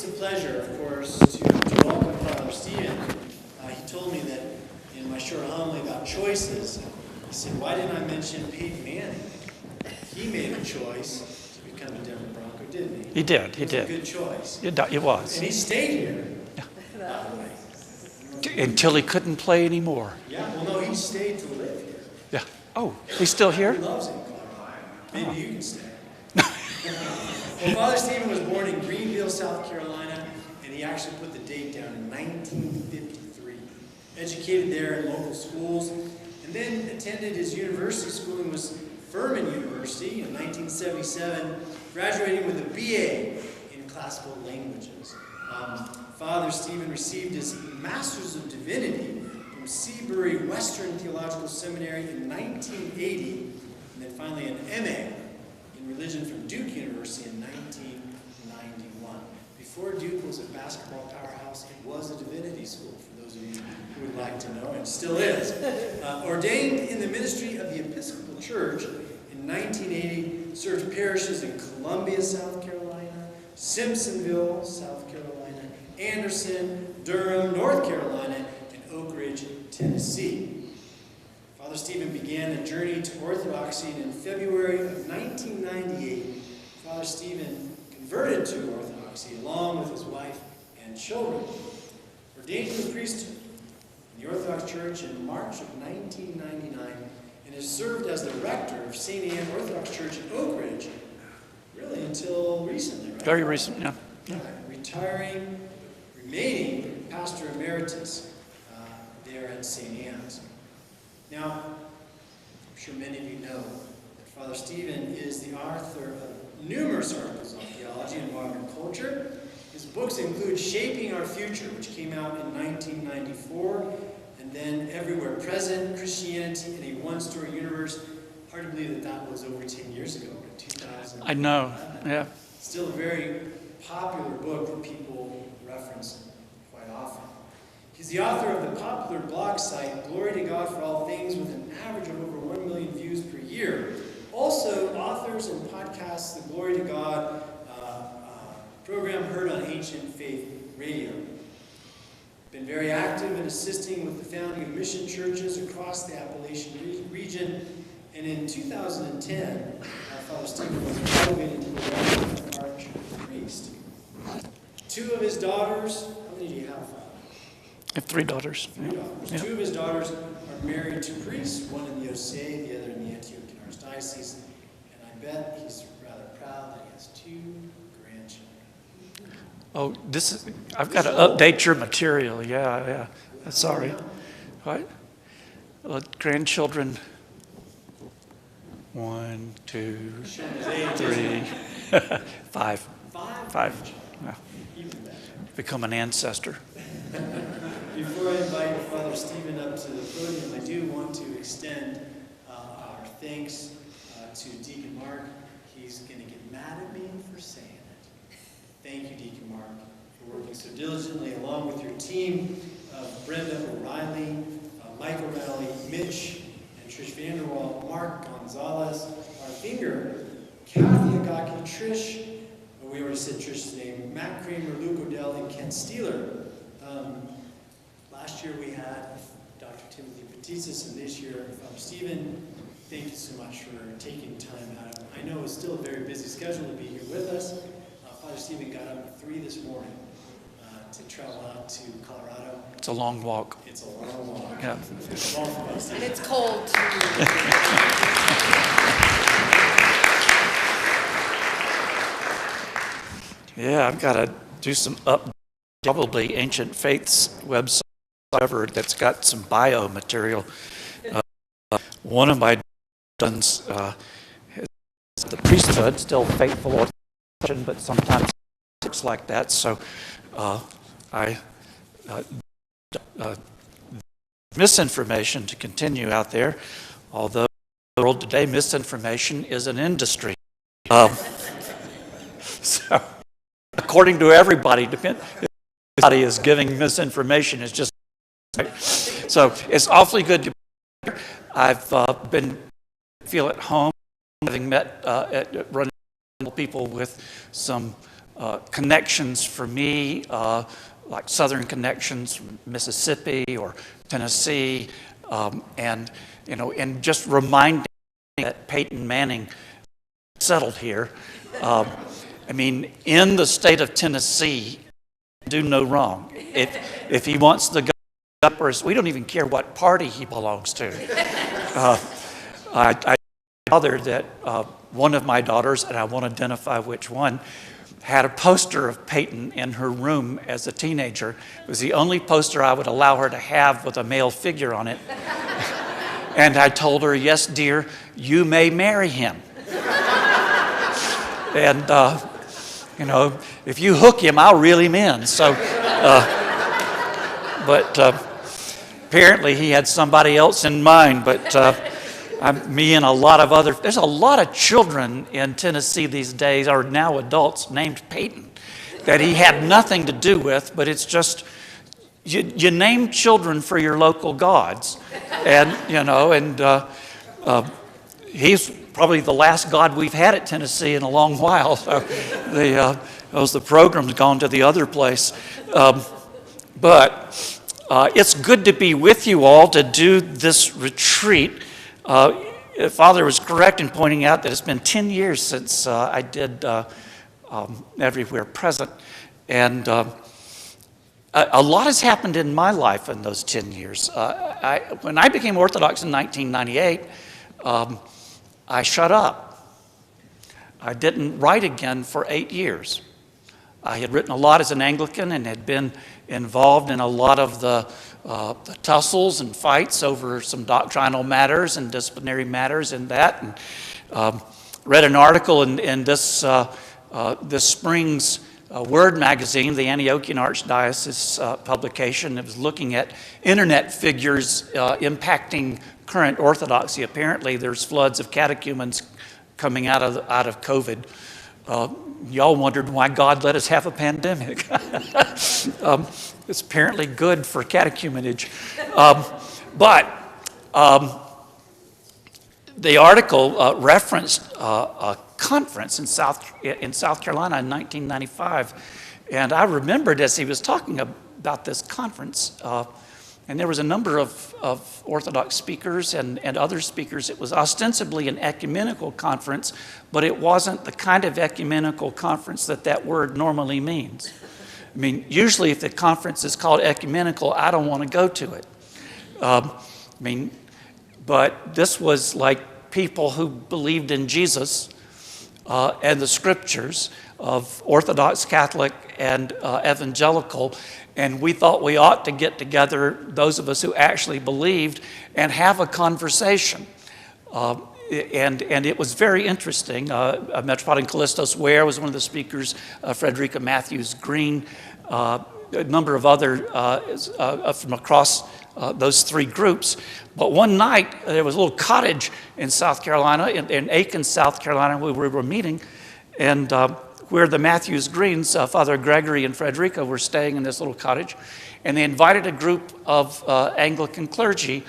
a pleasure, of course, to welcome Father Stephen. He told me that in my short homily about choices, he said, why didn't I mention Peyton Manning? He made a choice to become a Denver Bronco, didn't he? He did. It was a good choice. It was. And he stayed here, Yeah. by the way. Until he couldn't play anymore. Yeah, well, no, he stayed to live here. Yeah. Oh, he's still here? He loves it, Colorado. Maybe you can stay. Well, Father Stephen was born in Greenville, South Carolina, and he actually put the date down in 1953. Educated there in local schools, and then attended his university schooling was Furman University in 1977, graduating with a BA in classical languages. Father Stephen received his Master's of Divinity from Seabury Western Theological Seminary in 1980, and then finally an MA in religion from Duke University in 1991. Before Duke was a basketball powerhouse, it was a divinity school, for those of you who would like to know, and still is. Ordained in the ministry of the Episcopal Church in 1980, served parishes in Columbia, South Carolina, Simpsonville, South Carolina, Anderson, Durham, North Carolina, and Oak Ridge, Tennessee. Father Stephen began a journey to Orthodoxy, and in February of 1998, Father Stephen converted to Orthodoxy along with his wife and children. Ordained to the priesthood in the Orthodox Church in March of 1999, and has served as the rector of St. Anne Orthodox Church in Oak Ridge, really until recently, right? Very recent, yeah. Remaining pastor emeritus there at St. Anne's. Now, I'm sure many of you know that Father Stephen is the author of numerous articles on theology and modern culture. His books include Shaping Our Future, which came out in 1994, and then Everywhere Present, Christianity in a One-Story Universe. Hard to believe that that was over 10 years ago, in 2000. I know, yeah. Still a very popular book that people reference quite often. He's the author of the popular blog site, Glory to God for All Things, with an average of over 1 million views per year. Also, authors and podcasts, the Glory to God program heard on Ancient Faith Radio. Been very active in assisting with the founding of mission churches across the Appalachian region. And in 2010, Father Stephen was elevated to the rank of archpriest. Two of his daughters, how many do you have, Father? I have 3 daughters. 3 daughters. Yeah. 2 of his daughters are married to priests, one in the Osei, the other in the Antiochian Archdiocese. And I bet he's rather proud that he has 2 grandchildren. Oh, I've got to update your material. Yeah. Sorry. What? Grandchildren. 1, 2, 3, 5. 5. Yeah. Become an ancestor. Before I invite Father Stephen up to the podium, I do want to extend our thanks to Deacon Mark. He's going to get mad at me for saying it. Thank you, Deacon Mark, for working so diligently along with your team of Brenda O'Reilly, Mike O'Reilly, Mitch, and Trish Vanderwall, Mark Gonzalez, our finger, Kathy Agaki, Trish, we already said Trish's name, Matt Kramer, Luke Odell, and Ken Steeler. Last year we had Dr. Timothy Patizis, and this year Father Stephen. Thank you so much for taking time out. I know it's still a very busy schedule to be here with us. Father Stephen got up at 3 this morning to travel out to Colorado. It's a long walk. It's a long walk. Yeah. And it's cold. Yeah, I've got to do some probably Ancient Faith's website that's got some bio material. One of my sons is the priesthood, still faithful orthodox, but sometimes it looks like that. So misinformation to continue out there, although in the world today, misinformation is an industry. So according to everybody, everybody is giving misinformation. It's just so it's awfully good to be here. I've feel at home, having met running people with some connections for me, like Southern connections from Mississippi or Tennessee, and just reminding me that Peyton Manning settled here. In the state of Tennessee, do no wrong. If he wants to go up, we don't even care what party he belongs to. I father that one of my daughters, and I won't identify which one, had a poster of Peyton in her room as a teenager. It was the only poster I would allow her to have with a male figure on it. And I told her, yes, dear, you may marry him. And, if you hook him, I'll reel him in. So, but apparently he had somebody else in mind. But me and a lot of there's a lot of children in Tennessee these days, are now adults, named Peyton, that he had nothing to do with, but it's just, you name children for your local gods. And, he's probably the last god we've had at Tennessee in a long while. So the program's gone to the other place. But it's good to be with you all to do this retreat. Father was correct in pointing out that it's been 10 years since I did Everywhere Present. And a lot has happened in my life in those 10 years. When I became Orthodox in 1998, I shut up. I didn't write again for 8 years. I had written a lot as an Anglican and had been involved in a lot of the tussles and fights over some doctrinal matters and disciplinary matters in that. And read an article in this spring's Word magazine, the Antiochian Archdiocese publication. It was looking at internet figures impacting current Orthodoxy. Apparently, there's floods of catechumens coming out of COVID. Y'all wondered why God let us have a pandemic. It's apparently good for catechumenage. But the article referenced a conference in South Carolina in 1995. And I remembered as he was talking about this conference, and there was a number of Orthodox speakers and other speakers. It was ostensibly an ecumenical conference, but it wasn't the kind of ecumenical conference that word normally means. Usually if the conference is called ecumenical, I don't want to go to it. But this was like people who believed in Jesus and the scriptures of Orthodox, Catholic, and evangelical. And we thought we ought to get together, those of us who actually believed, and have a conversation. And it was very interesting. Metropolitan Callistos Ware was one of the speakers, Frederica Matthews Green, a number of other from across those three groups. But one night, there was a little cottage in South Carolina, in Aiken, South Carolina, where we were meeting, and where the Matthews Greens, Father Gregory and Frederica, were staying in this little cottage, and they invited a group of Anglican clergy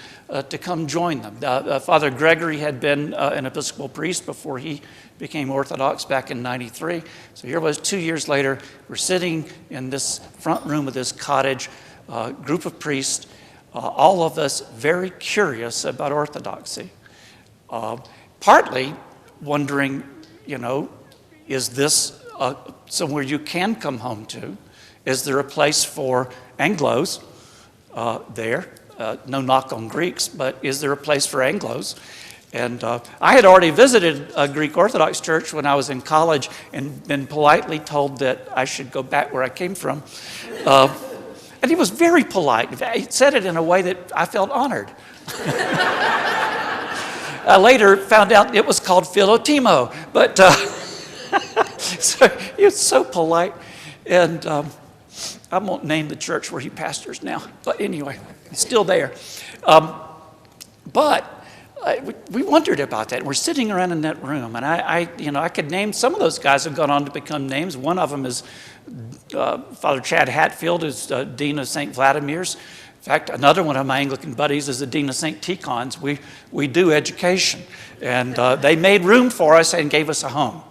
to come join them. Father Gregory had been an Episcopal priest before he became Orthodox back in '93. So here was 2 years later, we're sitting in this front room of this cottage, group of priests, all of us very curious about Orthodoxy. Partly wondering, is this somewhere you can come home to? Is there a place for Anglos there? No knock on Greeks, but is there a place for Anglos? And I had already visited a Greek Orthodox church when I was in college and been politely told that I should go back where I came from. And he was very polite. He said it in a way that I felt honored. I later found out it was called Philotimo, but so he was so polite. And I won't name the church where he pastors now, but anyway, he's still there. But we wondered about that. We're sitting around in that room, and I could name some of those guys have gone on to become names. One of them is Father Chad Hatfield, who's Dean of St. Vladimir's. In fact, another one of my Anglican buddies is the Dean of St. Tikhon's. We do education, and they made room for us and gave us a home.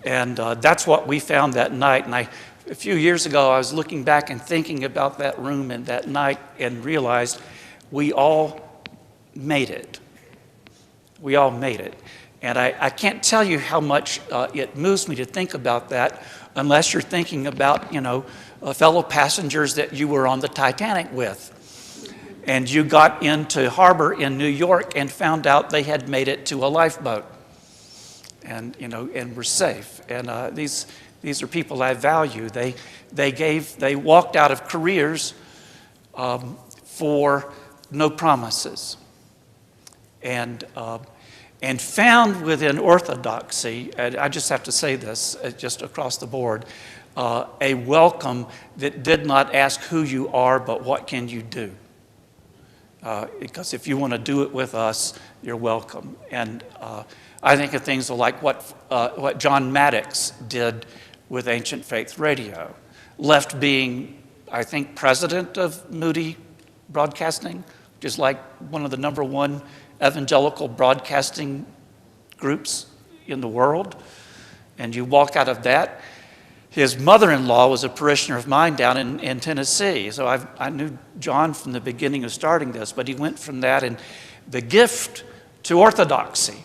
And that's what we found that night. And a few years ago, I was looking back and thinking about that room and that night and realized we all made it. We all made it. And I can't tell you how much it moves me to think about that unless you're thinking about, fellow passengers that you were on the Titanic with. And you got into harbor in New York and found out they had made it to a lifeboat. And, and were safe. And these are people I value. They walked out of careers for no promises. And found within Orthodoxy, and I just have to say this, just across the board, a welcome that did not ask who you are, but what can you do? Because if you want to do it with us, you're welcome. And I think of things like what John Maddox did with Ancient Faith Radio, left being, I think, president of Moody Broadcasting, which is like one of the number one evangelical broadcasting groups in the world. And you walk out of that. His mother-in-law was a parishioner of mine down in Tennessee. So I knew John from the beginning of starting this, but he went from that. And the gift to Orthodoxy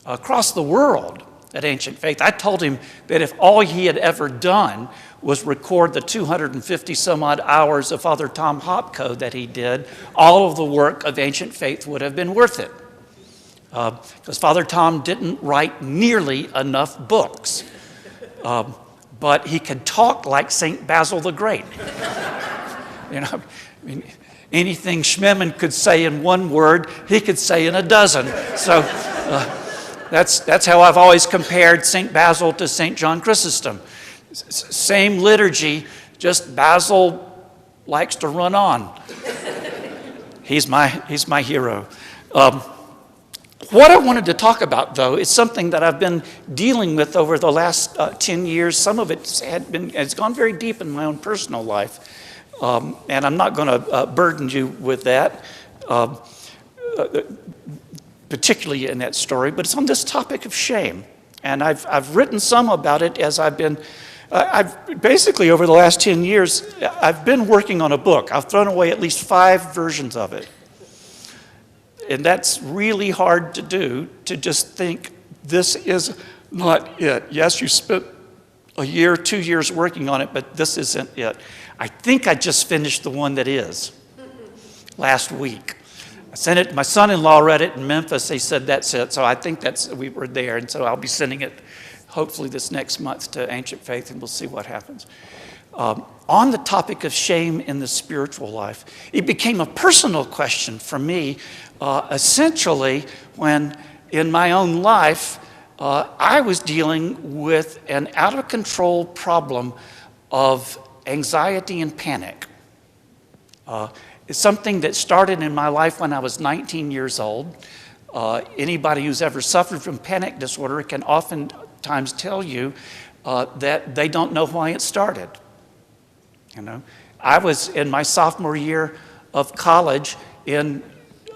across the world at Ancient Faith, I told him that if all he had ever done was record the 250 some odd hours of Father Tom Hopko that he did, all of the work of Ancient Faith would have been worth it. Because Father Tom didn't write nearly enough books. But he could talk like St. Basil the Great. Anything Schmemann could say in one word, he could say in a dozen. So that's how I've always compared St. Basil to St. John Chrysostom. Same liturgy, just Basil likes to run on. He's my hero. What I wanted to talk about, though, is something that I've been dealing with over the last 10 years. Some of it's gone very deep in my own personal life, and I'm not going to burden you with that, particularly in that story. But it's on this topic of shame, and I've written some about it as I've basically over the last 10 years I've been working on a book. I've thrown away at least 5 versions of it. And that's really hard to do, to just think, this is not it. Yes, you spent a year, 2 years working on it, but this isn't it. I think I just finished the one that is last week. I sent it, my son-in-law read it in Memphis. He said, that's it. So I think we were there. And so I'll be sending it hopefully this next month to Ancient Faith, and we'll see what happens. On the topic of shame in the spiritual life, it became a personal question for me, essentially when in my own life I was dealing with an out-of-control problem of anxiety and panic. It's something that started in my life when I was 19 years old. Anybody who's ever suffered from panic disorder can oftentimes tell you that they don't know why it started. I was in my sophomore year of college and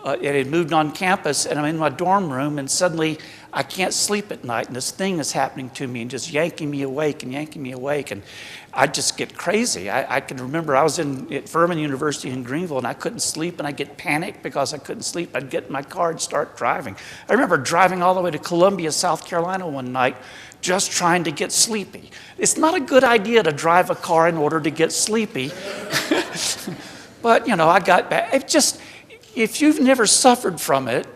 had moved on campus, and I'm in my dorm room, and suddenly I can't sleep at night, and this thing is happening to me and just yanking me awake, and I just get crazy. I can remember I was at Furman University in Greenville, and I couldn't sleep, and I get panicked because I couldn't sleep. I'd get in my car and start driving. I remember driving all the way to Columbia, South Carolina one night, just trying to get sleepy. It's not a good idea to drive a car in order to get sleepy. But, I got back. If you've never suffered from it,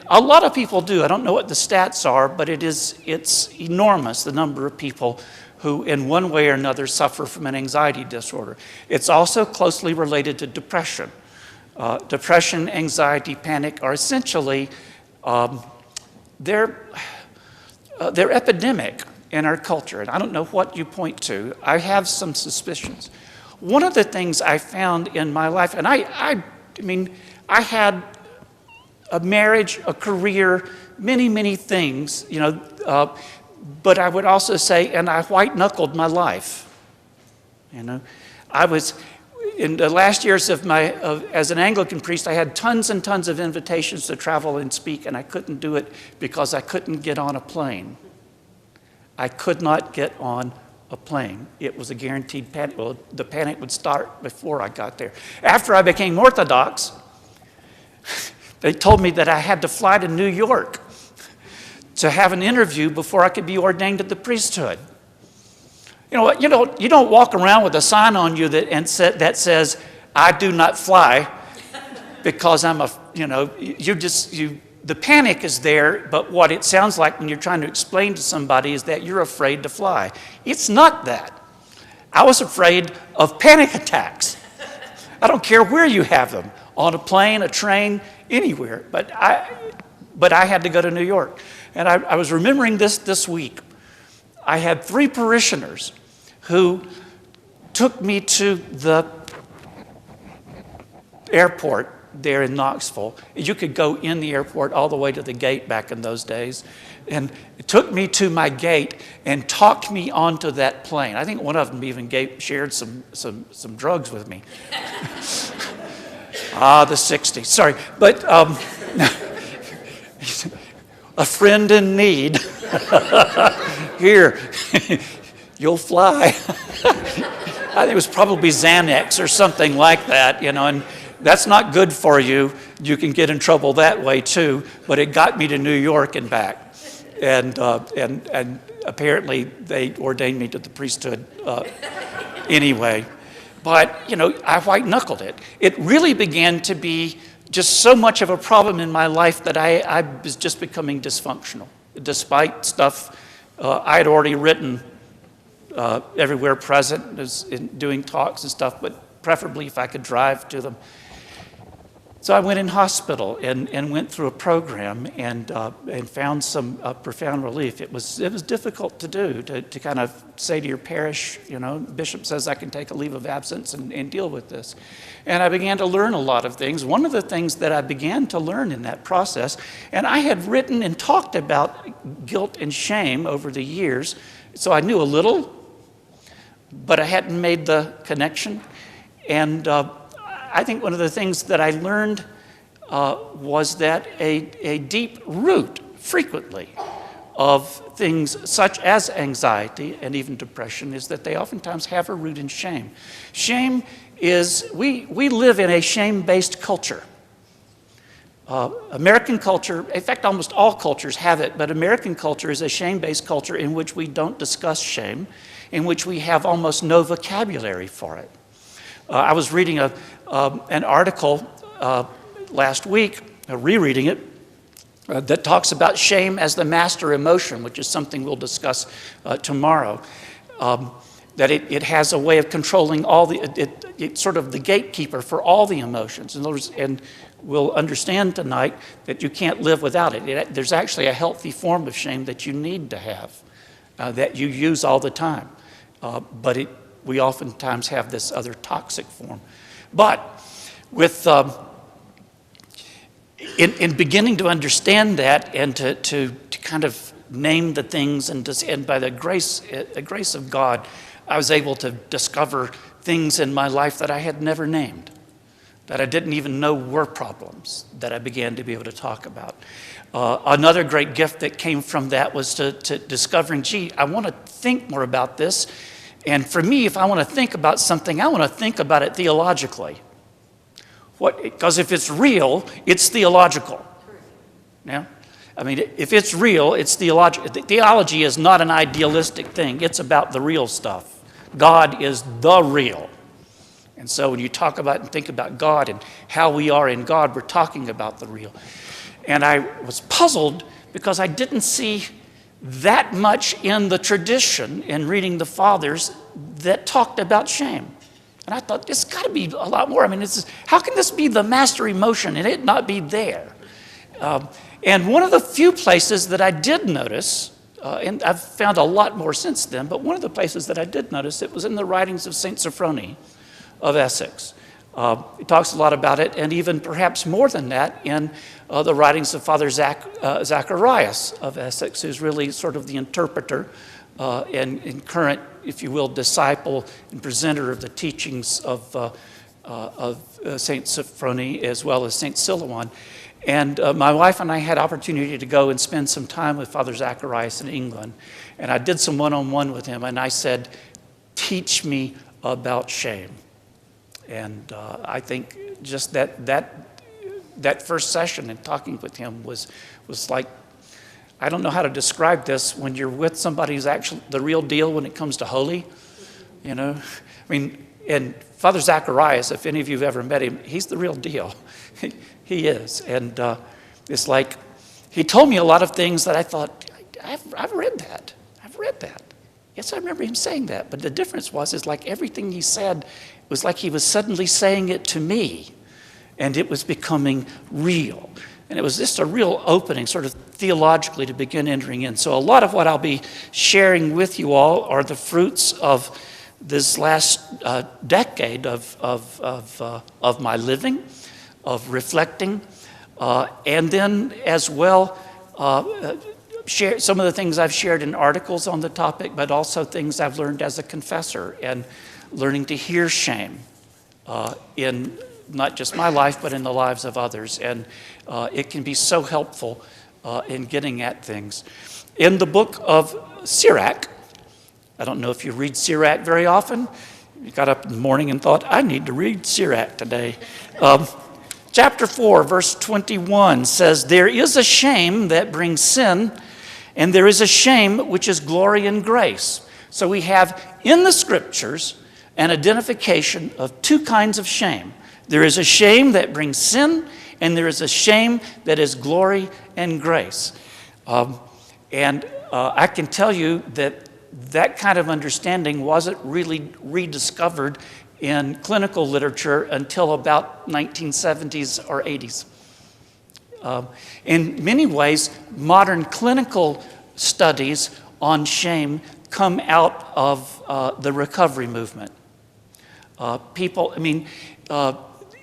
a lot of people do. I don't know what the stats are, but it's enormous, the number of people who in one way or another suffer from an anxiety disorder. It's also closely related to depression. Depression, anxiety, panic are essentially, they're epidemic in our culture. And I don't know what you point to. I have some suspicions. One of the things I found in my life, and I had a marriage, a career, many things, but I would also say, and I white-knuckled my life. I was, in the last years as an Anglican priest, I had tons and tons of invitations to travel and speak, and I couldn't do it because I couldn't get on a plane. I could not get on a plane. It was a guaranteed panic. Well, the panic would start before I got there. After I became Orthodox, they told me that I had to fly to New York to have an interview before I could be ordained to the priesthood. You don't walk around with a sign on you that says, "I do not fly," because the panic is there, but what it sounds like when you're trying to explain to somebody is that you're afraid to fly. It's not that. I was afraid of panic attacks. I don't care where you have them, on a plane, a train, anywhere, but I had to go to New York. And I was remembering this week. I had 3 parishioners who took me to the airport there in Knoxville. You could go in the airport all the way to the gate back in those days. And it took me to my gate and talked me onto that plane. I think one of them even shared some drugs with me. The 60s. Sorry. But a friend in need. Here, you'll fly. I think it was probably Xanax or something like that, and that's not good for you. You can get in trouble that way too, but it got me to New York and back. And apparently they ordained me to the priesthood anyway. But, I white-knuckled it. It really began to be just so much of a problem in my life that I was just becoming dysfunctional, despite stuff I had already written everywhere present, doing talks and stuff, but preferably if I could drive to them. So I went in hospital and went through a program and found some profound relief. It was difficult to do, to kind of say to your parish, Bishop says I can take a leave of absence and deal with this. And I began to learn a lot of things. One of the things that I began to learn in that process, and I had written and talked about guilt and shame over the years, so I knew a little, but I hadn't made the connection. And I think one of the things that I learned was that a deep root, frequently, of things such as anxiety and even depression is that they oftentimes have a root in shame. Shame is, we live in a shame-based culture. American culture, in fact, almost all cultures have it, but American culture is a shame-based culture in which we don't discuss shame, in which we have almost no vocabulary for it. I was reading an article last week, rereading it, that talks about shame as the master emotion, which is something we'll discuss tomorrow. That it has a way of controlling all it's sort of the gatekeeper for all the emotions. And we'll understand tonight that you can't live without it. There's actually a healthy form of shame that you need to have, that you use all the time. But we oftentimes have this other toxic form. But with in beginning to understand that and to kind of name the things and by the grace of God, I was able to discover things in my life that I had never named, that I didn't even know were problems, that I began to be able to talk about. Another great gift that came from that was to discovering, I want to think more about this. And for me, if I want to think about something, I want to think about it theologically. Because if it's real, it's theological. Yeah? I mean, if it's real, it's theological. Theology is not an idealistic thing. It's about the real stuff. God is the real. And so when you talk about and think about God and how we are in God, we're talking about the real. And I was puzzled because I didn't see that much in the tradition in reading the fathers that talked about shame. And I thought, there's got to be a lot more. I mean, how can this be the master emotion and it not be there? And one of the few places that I did notice, and I've found a lot more since then, but one of the places that I did notice, it was in the writings of St. Sophrony of Essex. He talks a lot about it, and even perhaps more than that in the writings of Father Zacharias of Essex, who's really sort of the interpreter and current, if you will, disciple and presenter of the teachings of St. Sophrony as well as St. Silouan. And my wife and I had opportunity to go and spend some time with Father Zacharias in England. And I did some one-on-one with him, and I said, teach me about shame. And I think just that first session and talking with him was like, I don't know how to describe this, when you're with somebody who's actually the real deal when it comes to holy, you know. I mean, and Father Zacharias, if any of you have ever met him, he's the real deal. He is. And it's like, he told me a lot of things that I thought, I've read that. I've read that. Yes, I remember him saying that. But the difference is like everything he said was like he was suddenly saying it to me. And it was becoming real. And it was just a real opening, sort of theologically, to begin entering in. So a lot of what I'll be sharing with you all are the fruits of this last decade of my living, of reflecting, and then as well share some of the things I've shared in articles on the topic, but also things I've learned as a confessor and learning to hear shame in not just my life, but in the lives of others. And it can be so helpful in getting at things. In the book of Sirach, I don't know if you read Sirach very often. You got up in the morning and thought, I need to read Sirach today. Chapter 4, verse 21 says, there is a shame that brings sin, and there is a shame which is glory and grace. So we have in the scriptures an identification of two kinds of shame. There is a shame that brings sin, and there is a shame that is glory and grace. And I can tell you that kind of understanding wasn't really rediscovered in clinical literature until about 1970s or 80s. In many ways, modern clinical studies on shame come out of the recovery movement.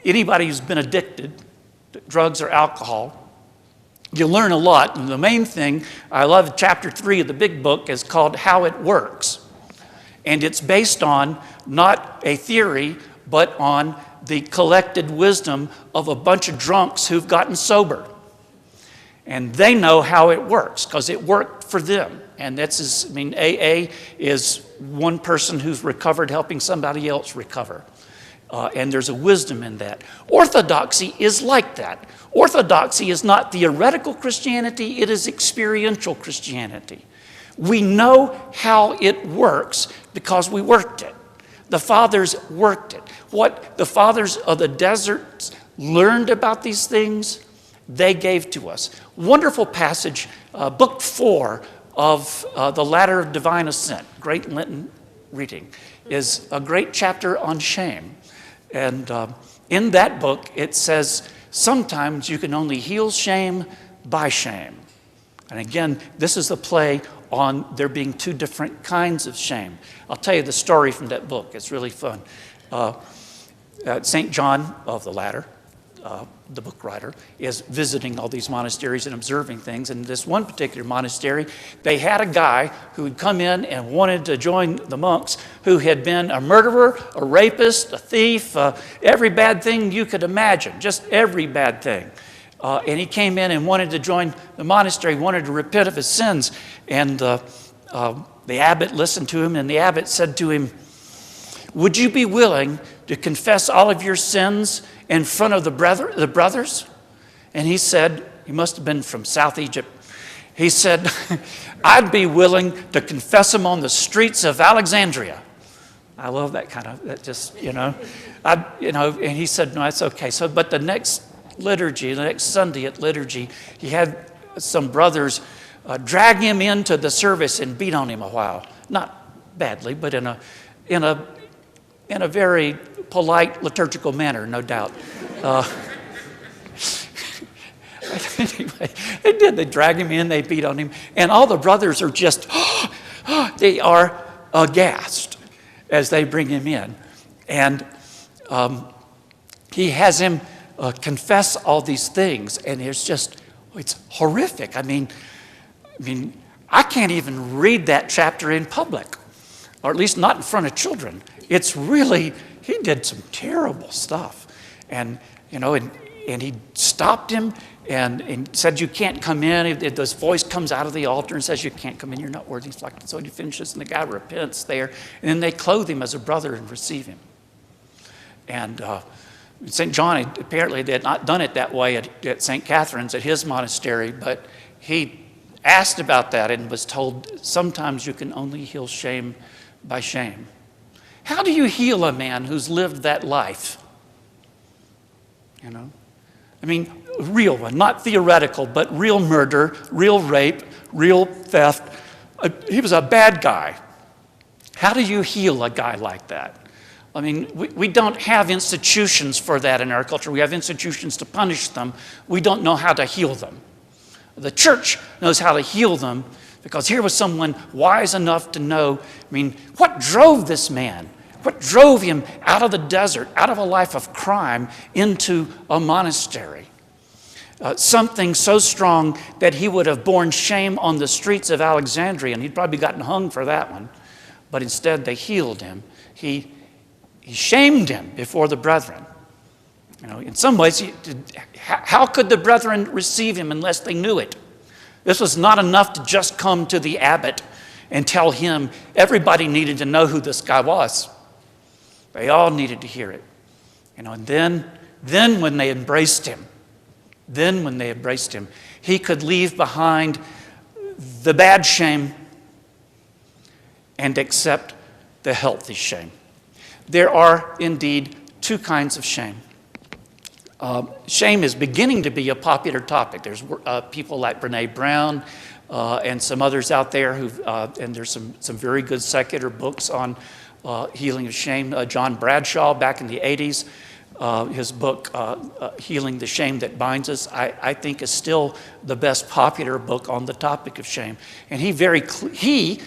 Anybody who's been addicted to drugs or alcohol, you learn a lot. And the main thing, I love chapter 3 of the big book, is called How It Works. And it's based on not a theory, but on the collected wisdom of a bunch of drunks who've gotten sober. And they know how it works because it worked for them. And AA is one person who's recovered helping somebody else recover. And there's a wisdom in that. Orthodoxy is like that. Orthodoxy is not theoretical Christianity, it is experiential Christianity. We know how it works because we worked it. The fathers worked it. What the fathers of the deserts learned about these things, they gave to us. Wonderful passage, book 4 of the Ladder of Divine Ascent, great Lenten reading, is a great chapter on shame. And in that book, it says, sometimes you can only heal shame by shame. And again, this is a play on there being two different kinds of shame. I'll tell you the story from that book. It's really fun. St. John of the Ladder, the book writer, is visiting all these monasteries and observing things. And this one particular monastery, they had a guy who had come in and wanted to join the monks who had been a murderer, a rapist, a thief, every bad thing you could imagine, just every bad thing. And he came in and wanted to join the monastery, wanted to repent of his sins. And the abbot listened to him, and the abbot said to him, would you be willing to confess all of your sins in front of the brothers? And he said, he must have been from South Egypt. He said, I'd be willing to confess them on the streets of Alexandria. I love that kind of, that just, and he said, no, that's okay. So, but the next liturgy, the next Sunday at liturgy, he had some brothers drag him into the service and beat on him a while. Not badly, but in a very polite liturgical manner, no doubt. Anyway, they did. They dragged him in, they beat on him, and all the brothers are just, they are aghast as they bring him in. And he has him confess all these things, and it's horrific. I mean, I can't even read that chapter in public, or at least not in front of children. It's really, he did some terrible stuff. And, and he stopped him and said, "You can't come in." This voice comes out of the altar and says, "You can't come in, you're not worthy." He's like, so he finishes, and the guy repents there. And then they clothe him as a brother and receive him. And St. John, apparently they had not done it that way at St. Catherine's, at his monastery, but he asked about that and was told, sometimes you can only heal shame by shame. How do you heal a man who's lived that life? You know? I mean, real one, not theoretical, but real murder, real rape, real theft. He was a bad guy. How do you heal a guy like that? I mean, we don't have institutions for that in our culture. We have institutions to punish them. We don't know how to heal them. The church knows how to heal them, because here was someone wise enough to know, I mean, what drove this man? What drove him out of the desert, out of a life of crime, into a monastery? Something so strong that he would have borne shame on the streets of Alexandria, and he'd probably gotten hung for that one. But instead, they healed him. He shamed him before the brethren. You know, in some ways, how could the brethren receive him unless they knew it? This was not enough to just come to the abbot and tell him. Everybody needed to know who this guy was. They all needed to hear it. You know, and then when they embraced him, he could leave behind the bad shame and accept the healthy shame. There are indeed two kinds of shame. Shame is beginning to be a popular topic. There's people like Brene Brown and some others out there and there's some very good secular books on healing of shame. John Bradshaw, back in the 80s, his book, Healing the Shame That Binds Us, I think is still the best popular book on the topic of shame. And he very clearly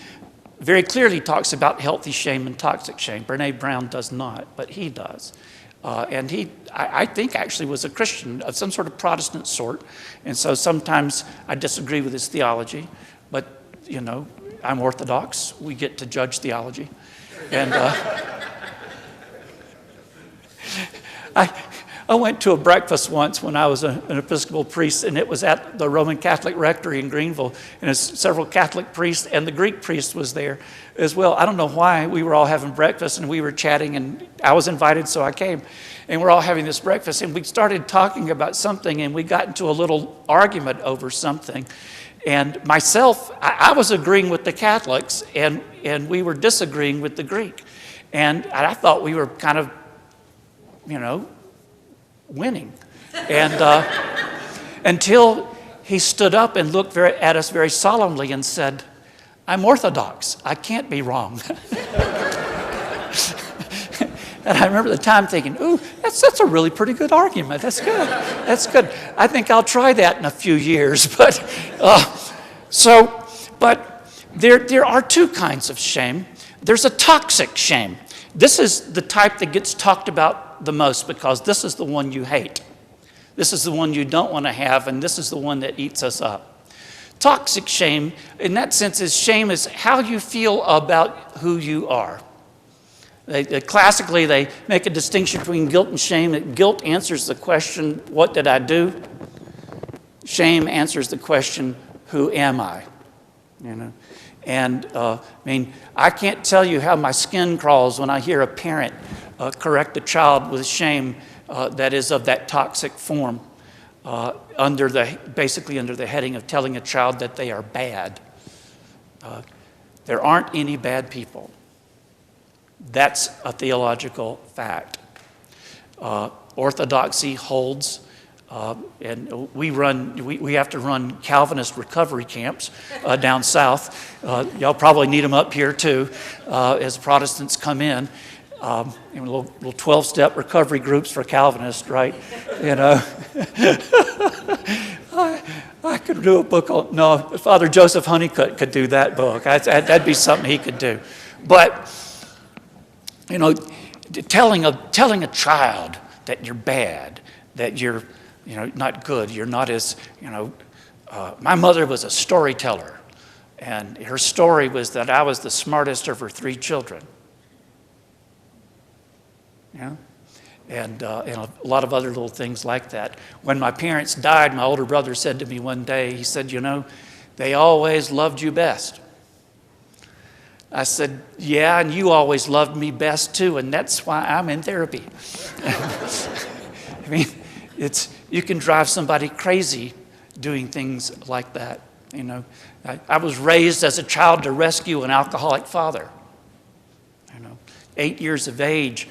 talks about healthy shame and toxic shame. Brene Brown does not, but he does. And I think, actually was a Christian of some sort of Protestant sort. And so sometimes I disagree with his theology, but, you know, I'm Orthodox. We get to judge theology. And I went to a breakfast once when I was an Episcopal priest, and it was at the Roman Catholic Rectory in Greenville, and there's several Catholic priests, and the Greek priest was there as well. I don't know why. We were all having breakfast, and we were chatting, and I was invited, so I came. And we're all having this breakfast, and we started talking about something, and we got into a little argument over something. And myself, I was agreeing with the Catholics, and we were disagreeing with the Greek. And I thought we were kind of, you know, winning. And until he stood up and looked at us very solemnly and said, "I'm Orthodox. I can't be wrong." And I remember the time thinking, "Ooh, that's a really pretty good argument. That's good. That's good. I think I'll try that in a few years." But there are two kinds of shame. There's a toxic shame. This is the type that gets talked about the most, because this is the one you hate. This is the one you don't want to have, and this is the one that eats us up. Toxic shame, in that sense, is how you feel about who you are. Classically, they make a distinction between guilt and shame. Guilt answers the question, what did I do? Shame answers the question, who am I? You know? And I can't tell you how my skin crawls when I hear a parent correct a child with shame that is of that toxic form, basically under the heading of telling a child that they are bad. There aren't any bad people. That's a theological fact. Orthodoxy holds, and we have to run Calvinist recovery camps down south. Y'all probably need them up here too, as Protestants come in. Little 12-step recovery groups for Calvinists, right? You know, I could do a book on. No, Father Joseph Honeycutt could do that book. That'd be something he could do. But you know, telling a child that you're bad, that you're not good, you're not as my mother was a storyteller, and her story was that I was the smartest of her 3 children. Yeah, and a lot of other little things like that. When my parents died, my older brother said to me one day, he said, they always loved you best. I said, yeah, and you always loved me best too, and that's why I'm in therapy. I mean, you can drive somebody crazy doing things like that. I was raised as a child to rescue an alcoholic father. 8 years of age,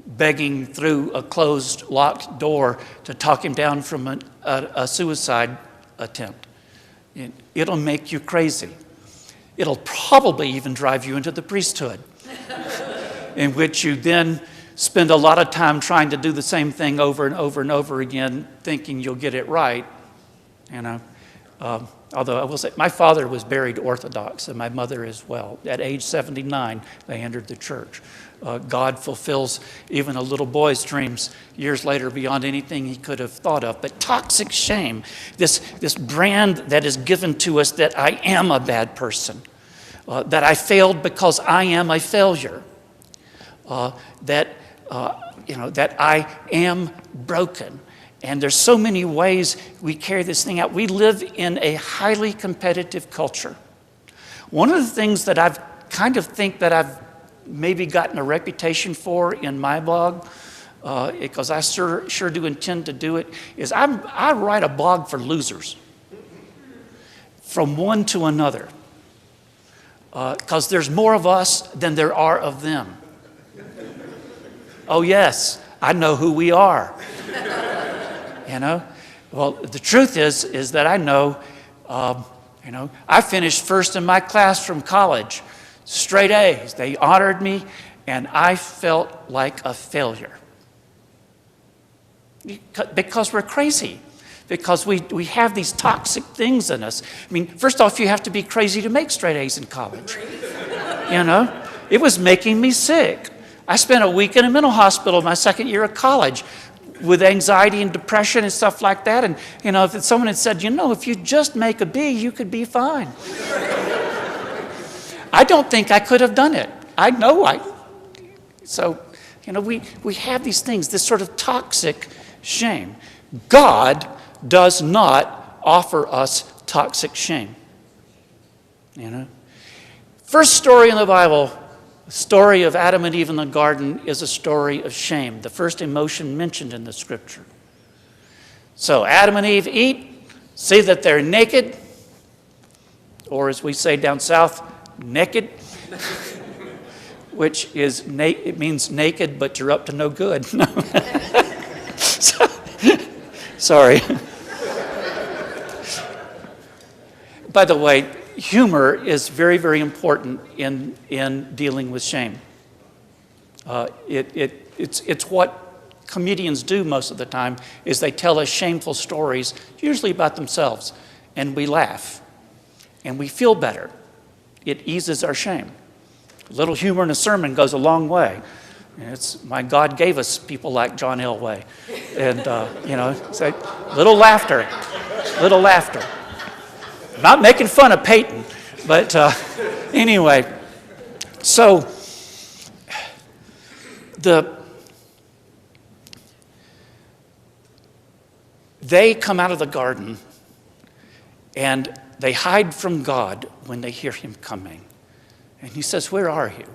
begging through a closed, locked door to talk him down from a suicide attempt. It'll make you crazy. It'll probably even drive you into the priesthood, in which you then spend a lot of time trying to do the same thing over and over and over again, thinking you'll get it right. Although I will say, my father was buried Orthodox, and my mother as well. At age 79, they entered the church. God fulfills even a little boy's dreams years later beyond anything he could have thought of. But toxic shame, this brand that is given to us that I am a bad person, that I failed because I am a failure, that I am broken. And there's so many ways we carry this thing out. We live in a highly competitive culture. One of the things that I've maybe gotten a reputation for in my blog, because I sure do intend to do it, is I write a blog for losers, from one to another, because there's more of us than there are of them. Oh yes, I know who we are. Well, the truth is that I know, I finished first in my class from college, straight A's. They honored me, and I felt like a failure. Because we're crazy. Because we have these toxic things in us. I mean, first off, you have to be crazy to make straight A's in college. It was making me sick. I spent a week in a mental hospital my second year of college, with anxiety and depression and stuff like that. And, if someone had said, if you just make a B, you could be fine. I don't think I could have done it. So, we have these things, this sort of toxic shame. God does not offer us toxic shame. First story in the Bible, the story of Adam and Eve in the garden, is a story of shame, the first emotion mentioned in the scripture. So Adam and Eve eat, see that they're naked, or as we say down south, naked, which is, it means naked, but you're up to no good. Sorry. By the way, humor is very, very important in dealing with shame. It's what comedians do most of the time, is they tell us shameful stories, usually about themselves, and we laugh, and we feel better. It eases our shame. A little humor in a sermon goes a long way. My God gave us people like John Elway, and say little laughter. Not making fun of Peyton, but anyway. So they come out of the garden and they hide from God when they hear him coming. And he says, "Where are you?"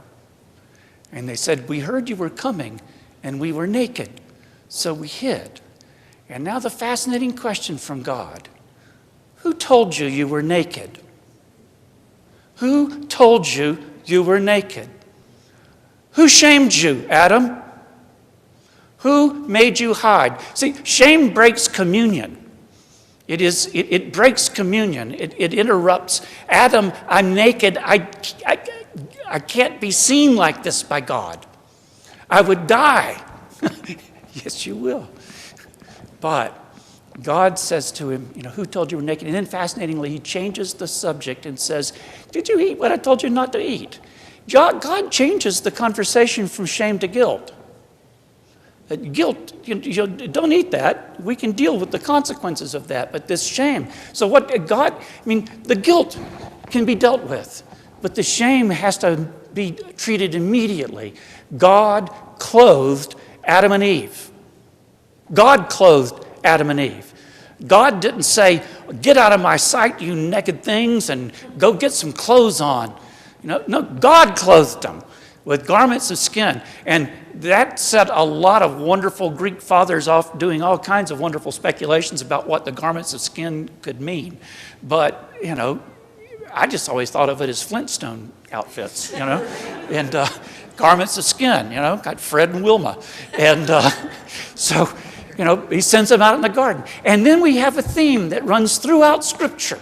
And they said, "We heard you were coming and we were naked, so we hid." And now the fascinating question from God: who told you you were naked? Who told you you were naked? Who shamed you, Adam? Who made you hide? See, shame breaks communion. It breaks communion. It interrupts. Adam, I'm naked. I can't be seen like this by God. I would die. Yes, you will. But God says to him, who told you were naked? And then fascinatingly, he changes the subject and says, did you eat what I told you not to eat? God changes the conversation from shame to guilt. Guilt, you don't eat that. We can deal with the consequences of that, but this shame. So the guilt can be dealt with, but the shame has to be treated immediately. God clothed Adam and Eve. God clothed Adam and Eve. God didn't say, get out of my sight, you naked things, and go get some clothes on. No, God clothed them with garments of skin. And that set a lot of wonderful Greek fathers off doing all kinds of wonderful speculations about what the garments of skin could mean. But, I just always thought of it as Flintstone outfits, and garments of skin, got Fred and Wilma. And so, he sends them out in the garden. And then we have a theme that runs throughout Scripture.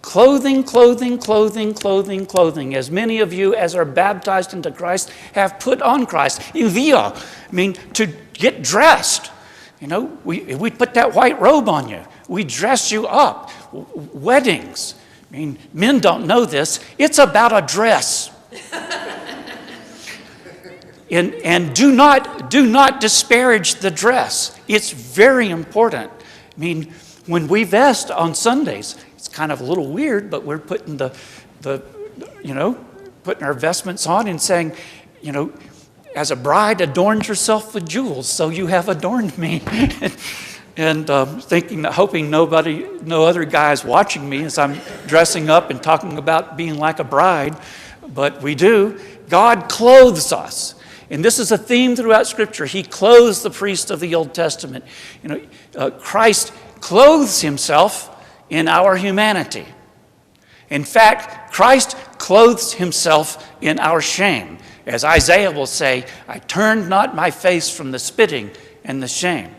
Clothing, clothing, clothing, clothing, clothing. As many of you as are baptized into Christ have put on Christ. Envia, to get dressed. We put that white robe on you. We dress you up. Weddings. Men don't know this. It's about a dress. And do not disparage the dress. It's very important. When we vest on Sundays, it's kind of a little weird, but we're putting putting our vestments on and saying, as a bride adorns yourself with jewels, so you have adorned me. And hoping no other guys watching me as I'm dressing up and talking about being like a bride, but we do. God clothes us. And this is a theme throughout Scripture. He clothes the priest of the Old Testament. Christ clothes himself in our humanity. In fact, Christ clothes himself in our shame. As Isaiah will say, I turned not my face from the spitting and the shame.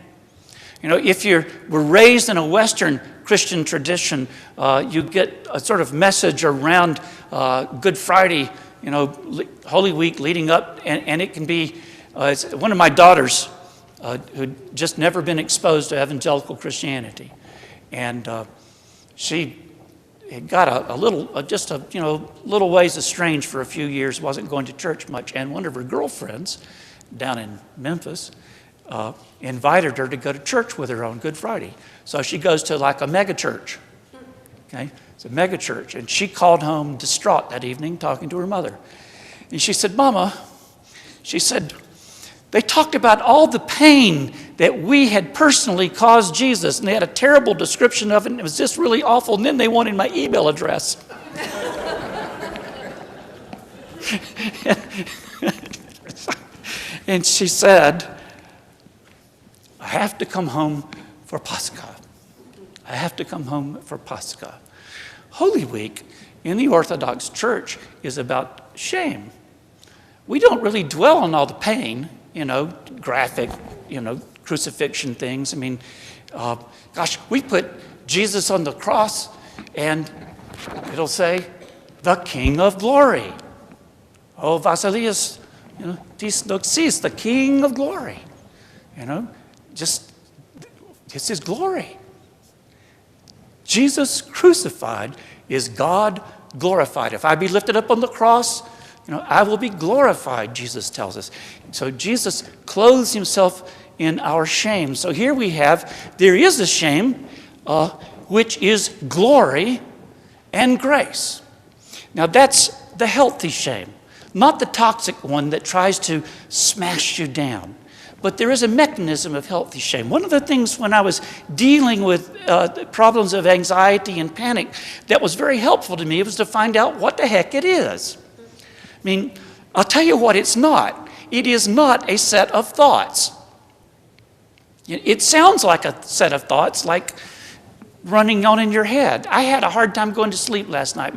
If you were raised in a Western Christian tradition, you get a sort of message around Good Friday, Holy Week leading up, and it can be, it's one of my daughters who'd just never been exposed to evangelical Christianity. And she had got a little ways estranged for a few years, wasn't going to church much, and one of her girlfriends down in Memphis invited her to go to church with her on Good Friday. So she goes to like a mega church. Okay? It's a mega church. And she called home distraught that evening talking to her mother. And she said, Mama, she said, they talked about all the pain that we had personally caused Jesus. And they had a terrible description of it. And it was just really awful. And then they wanted my email address. And she said, I have to come home for Pascha. I have to come home for Pascha. Holy Week in the Orthodox Church is about shame. We don't really dwell on all the pain, graphic, crucifixion things. We put Jesus on the cross and it'll say, the King of Glory. Oh, Vasilius, tis doxis, the King of Glory. It's his glory. Jesus crucified is God glorified. If I be lifted up on the cross, I will be glorified, Jesus tells us. So Jesus clothes himself in our shame. So here we have, there is a shame, which is glory and grace. Now that's the healthy shame, not the toxic one that tries to smash you down. But there is a mechanism of healthy shame. One of the things when I was dealing with problems of anxiety and panic that was very helpful to me was to find out what the heck it is. I'll tell you what it's not. It is not a set of thoughts. It sounds like a set of thoughts, like running on in your head. I had a hard time going to sleep last night.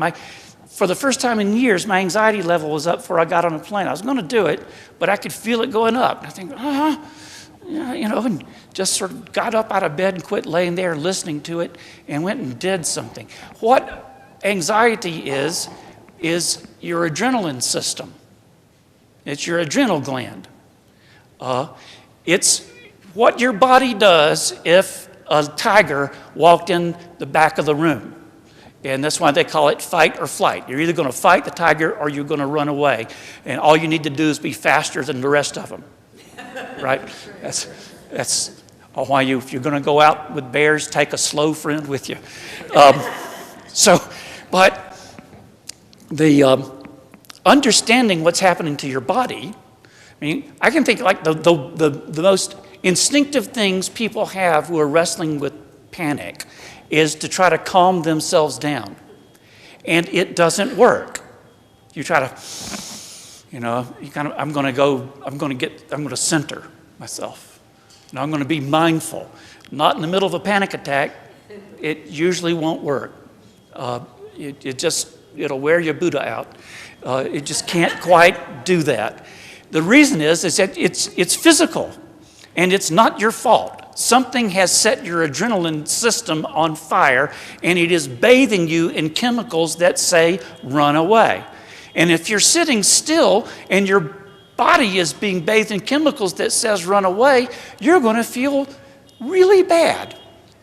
For the first time in years, my anxiety level was up before I got on a plane. I was going to do it, but I could feel it going up. And I think, and just sort of got up out of bed and quit laying there listening to it and went and did something. What anxiety is your adrenaline system. It's your adrenal gland. It's what your body does if a tiger walked in the back of the room. And that's why they call it fight or flight. You're either going to fight the tiger or you're going to run away. And all you need to do is be faster than the rest of them. Right? That's why if you're going to go out with bears, take a slow friend with you. But the understanding what's happening to your body I mean, I can think like the most instinctive things people have who are wrestling with panic is to try to calm themselves down. And it doesn't work. You try to, I'm going to center myself. I'm going to be mindful. Not in the middle of a panic attack. It usually won't work. It'll wear your Buddha out. It just can't quite do that. The reason is that it's physical, and it's not your fault. Something has set your adrenaline system on fire, and it is bathing you in chemicals that say, run away. And if you're sitting still and your body is being bathed in chemicals that says run away, you're going to feel really bad.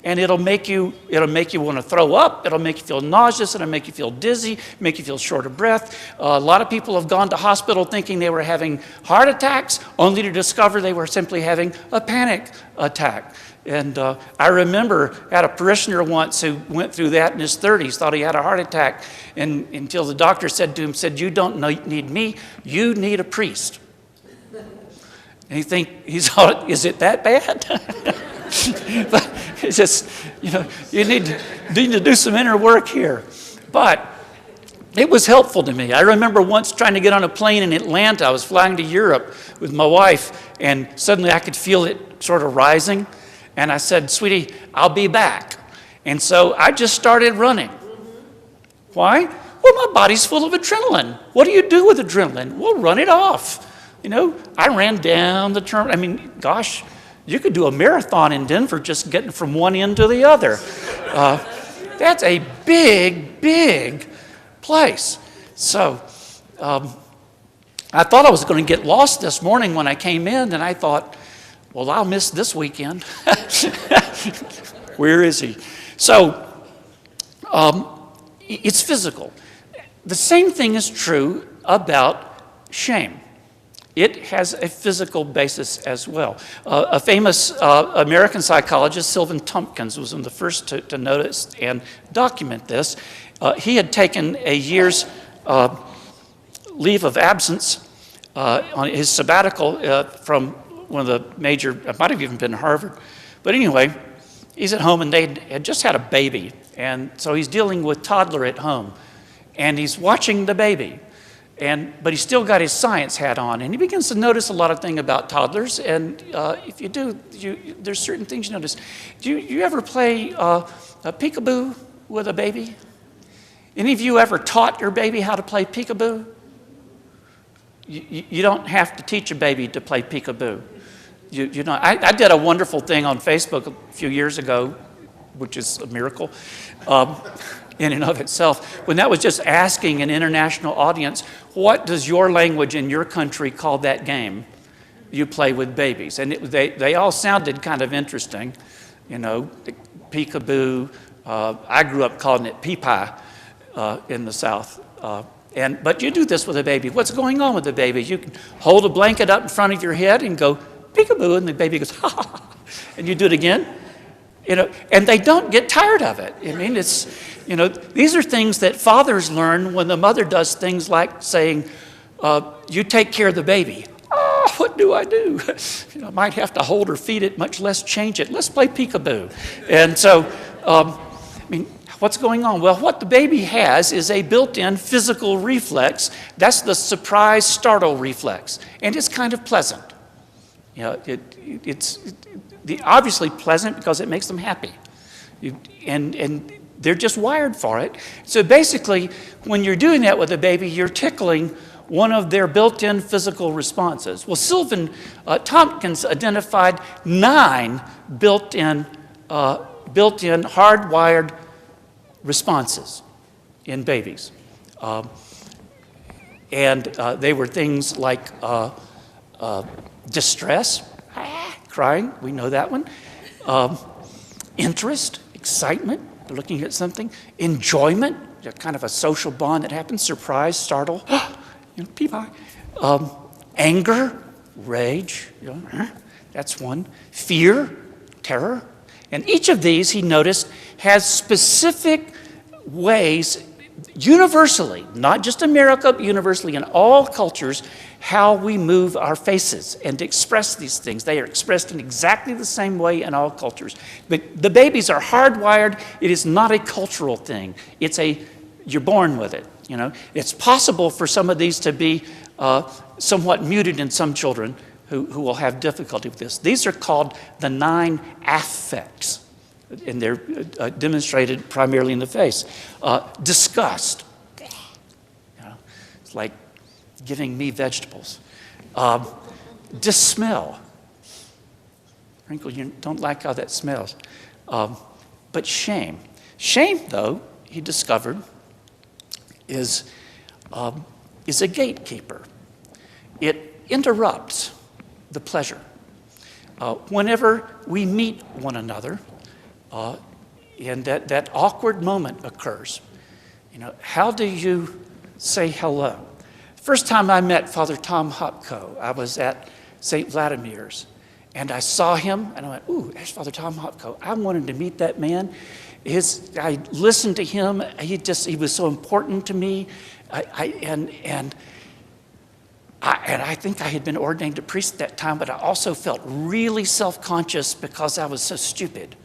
And it'll make you want to throw up. It'll make you feel nauseous. It'll make you feel dizzy, make you feel short of breath. A lot of people have gone to hospital thinking they were having heart attacks, only to discover they were simply having a panic attack. And I remember I had a parishioner once who went through that in his 30s, thought he had a heart attack, and until the doctor said to him, "You don't need me, you need a priest." And he thought, is it that bad? But it's just, you need to do some inner work here. But it was helpful to me. I remember once trying to get on a plane in Atlanta. I was flying to Europe with my wife, and suddenly I could feel it sort of rising. And I said, "Sweetie, I'll be back." And so I just started running. Why? Well, my body's full of adrenaline. What do you do with adrenaline? Well, run it off. I ran down the terminal. I mean, gosh, you could do a marathon in Denver just getting from one end to the other. That's a big, big place. So I thought I was going to get lost this morning when I came in, and I thought, well, I'll miss this weekend. Where is he? So it's physical. The same thing is true about shame. It has a physical basis as well. A famous American psychologist, Sylvan Tompkins, was one of the first to notice and document this. He had taken a year's leave of absence on his sabbatical from one of the major, it might have even been Harvard. But anyway, he's at home, and they had just had a baby. And so he's dealing with toddler at home. And he's watching the baby. But he's still got his science hat on, and he begins to notice a lot of things about toddlers. And if you do, there's certain things you notice. Do you ever play a peekaboo with a baby? Any of you ever taught your baby how to play peekaboo? You don't have to teach a baby to play peekaboo. I did a wonderful thing on Facebook a few years ago, which is a miracle. In and of itself, when that was just asking an international audience, what does your language in your country call that game you play with babies? And they all sounded kind of interesting, peekaboo. I grew up calling it pee-pie in the South. But you do this with a baby. What's going on with the baby? You can hold a blanket up in front of your head and go peekaboo, and the baby goes ha ha ha, and you do it again. And they don't get tired of it. I mean, these are things that fathers learn when the mother does things like saying, you take care of the baby. Oh, what do I do? I might have to hold or feed it, much less change it. Let's play peekaboo. And so, what's going on? Well, what the baby has is a built-in physical reflex. That's the surprise startle reflex. And it's kind of pleasant. It's obviously pleasant because it makes them happy. And they're just wired for it. So basically, when you're doing that with a baby, you're tickling one of their built-in physical responses. Well, Sylvan Tompkins identified 9 built-in hardwired responses in babies. And they were things like distress, crying, we know that one. Interest, excitement, they're looking at something. Enjoyment, kind of a social bond that happens. Surprise, startle, pee-pie. Anger, rage, that's one. Fear, terror. And each of these, he noticed, has specific ways universally, not just America, but universally in all cultures, how we move our faces and to express these things. They are expressed in exactly the same way in all cultures. But the babies are hardwired. It is not a cultural thing. You're born with it. It's possible for some of these to be somewhat muted in some children who will have difficulty with this. These are called the 9 affects, and they're demonstrated primarily in the face. Disgust. It's like giving me vegetables. Dismell. Wrinkle, you don't like how that smells. But shame. Shame, though, he discovered, is a gatekeeper. It interrupts the pleasure. Whenever we meet one another, and that awkward moment occurs, how do you say hello? First time I met Father Tom Hopko, I was at St. Vladimir's, and I saw him, and I went, ooh, there's Father Tom Hopko. I wanted to meet that man. I listened to him. He was so important to me. And I think I had been ordained a priest at that time, but I also felt really self-conscious because I was so stupid.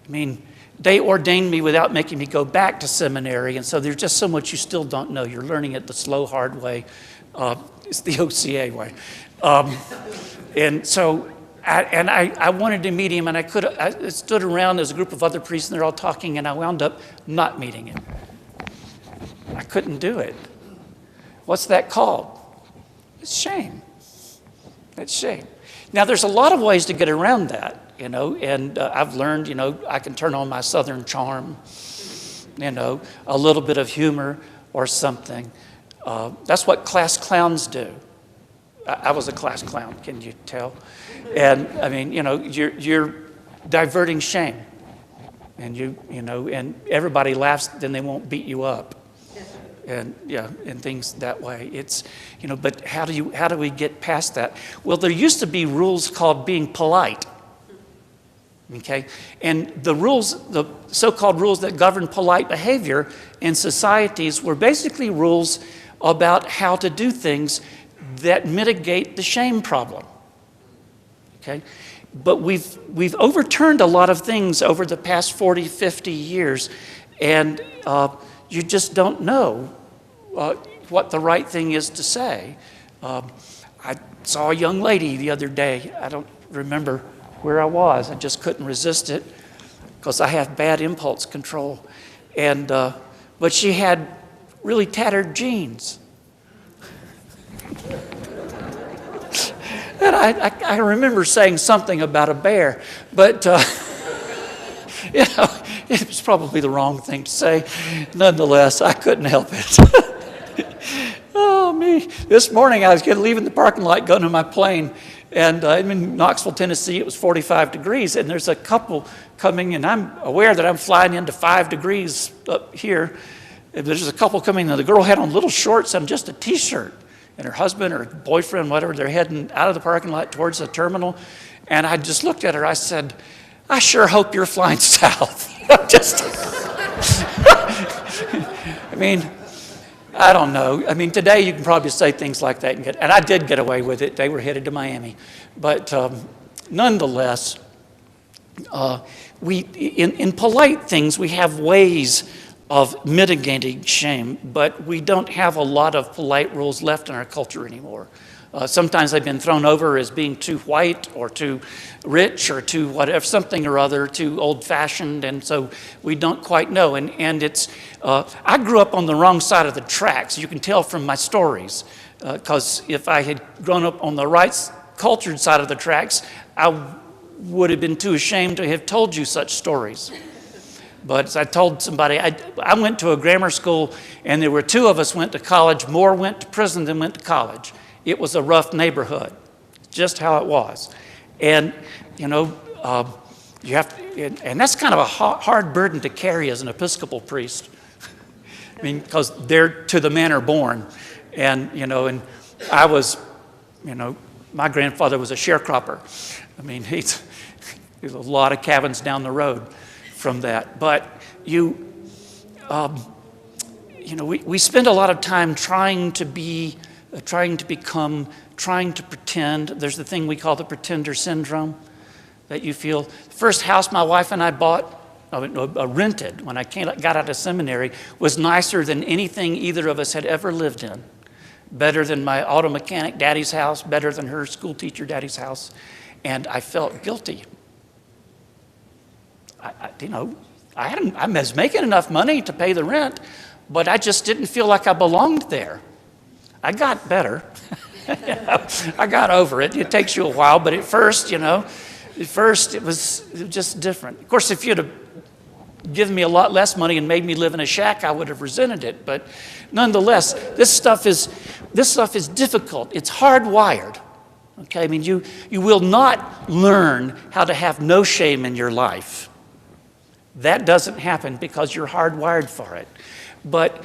I mean, they ordained me without making me go back to seminary, and so there's just so much you still don't know. You're learning it the slow, hard way. It's the OCA way. And so I wanted to meet him, and I stood around. There's a group of other priests, and they're all talking, and I wound up not meeting him. I couldn't do it. What's that called? It's shame. It's shame. Now, there's a lot of ways to get around that, and I've learned, I can turn on my Southern charm, a little bit of humor or something. That's what class clowns do. I was a class clown, can you tell? And I mean, you're diverting shame, and and everybody laughs, then they won't beat you up, and things that way. It's, but how do we get past that? Well, there used to be rules called being polite. Okay, and the so-called rules that govern polite behavior in societies were basically rules about how to do things that mitigate the shame problem. Okay, but we've overturned a lot of things over the past 40, 50 years, and you just don't know what the right thing is to say. I saw a young lady the other day. I don't remember where I was. I just couldn't resist it because I have bad impulse control. And but she had really tattered jeans. And I remember saying something about a bear, but it was probably the wrong thing to say. Nonetheless, I couldn't help it. Oh, me. This morning I was leaving the parking lot going to my plane, and I'm in Knoxville, Tennessee. It was 45 degrees, and there's a couple coming, and I'm aware that I'm flying into 5 degrees up here. There's a couple coming, and the girl had on little shorts and just a T-shirt. And her husband or boyfriend, whatever, they're heading out of the parking lot towards the terminal. And I just looked at her. I said, I sure hope you're flying south. I mean, I don't know. I mean, today you can probably say things like that. And I did get away with it. They were headed to Miami. But nonetheless, in polite things, we have ways of mitigating shame, but we don't have a lot of polite rules left in our culture anymore. Sometimes they've been thrown over as being too white or too rich or too whatever, something or other, too old-fashioned, and so we don't quite know. And it's, I grew up on the wrong side of the tracks. You can tell from my stories, because if I had grown up on the right cultured side of the tracks, I would have been too ashamed to have told you such stories. But as I told somebody, I went to a grammar school, and there were 2 of us went to college. More went to prison than went to college. It was a rough neighborhood, just how it was. And, you have to, and that's kind of a hard burden to carry as an Episcopal priest. I mean, because they're to the manner born. And, and I was, my grandfather was a sharecropper. I mean, there's a lot of cabins down the road from that. But we spend a lot of time trying to be, trying to become, trying to pretend. There's the thing we call the pretender syndrome that you feel. The first house my wife and I bought, rented when I got out of seminary, was nicer than anything either of us had ever lived in. Better than my auto mechanic daddy's house, better than her school teacher daddy's house. And I felt guilty. I was making enough money to pay the rent, but I just didn't feel like I belonged there. I got better. I got over it. It takes you a while, but at first it was just different. Of course, if you'd have given me a lot less money and made me live in a shack, I would have resented it. But nonetheless, this stuff is difficult. It's hardwired. Okay, I mean, you will not learn how to have no shame in your life. That doesn't happen because you're hardwired for it. But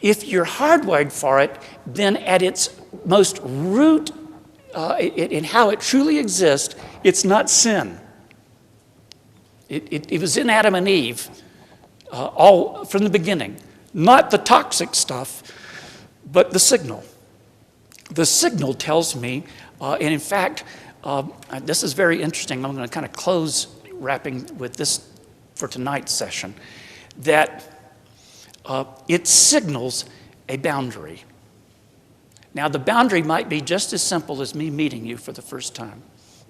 if you're hardwired for it, then at its most root, in how it truly exists, it's not sin. It was in Adam and Eve, all from the beginning. Not the toxic stuff, but the signal. The signal tells me, and in fact, this is very interesting. I'm going to kind of close wrapping with this for tonight's session, that it signals a boundary. Now, the boundary might be just as simple as me meeting you for the first time,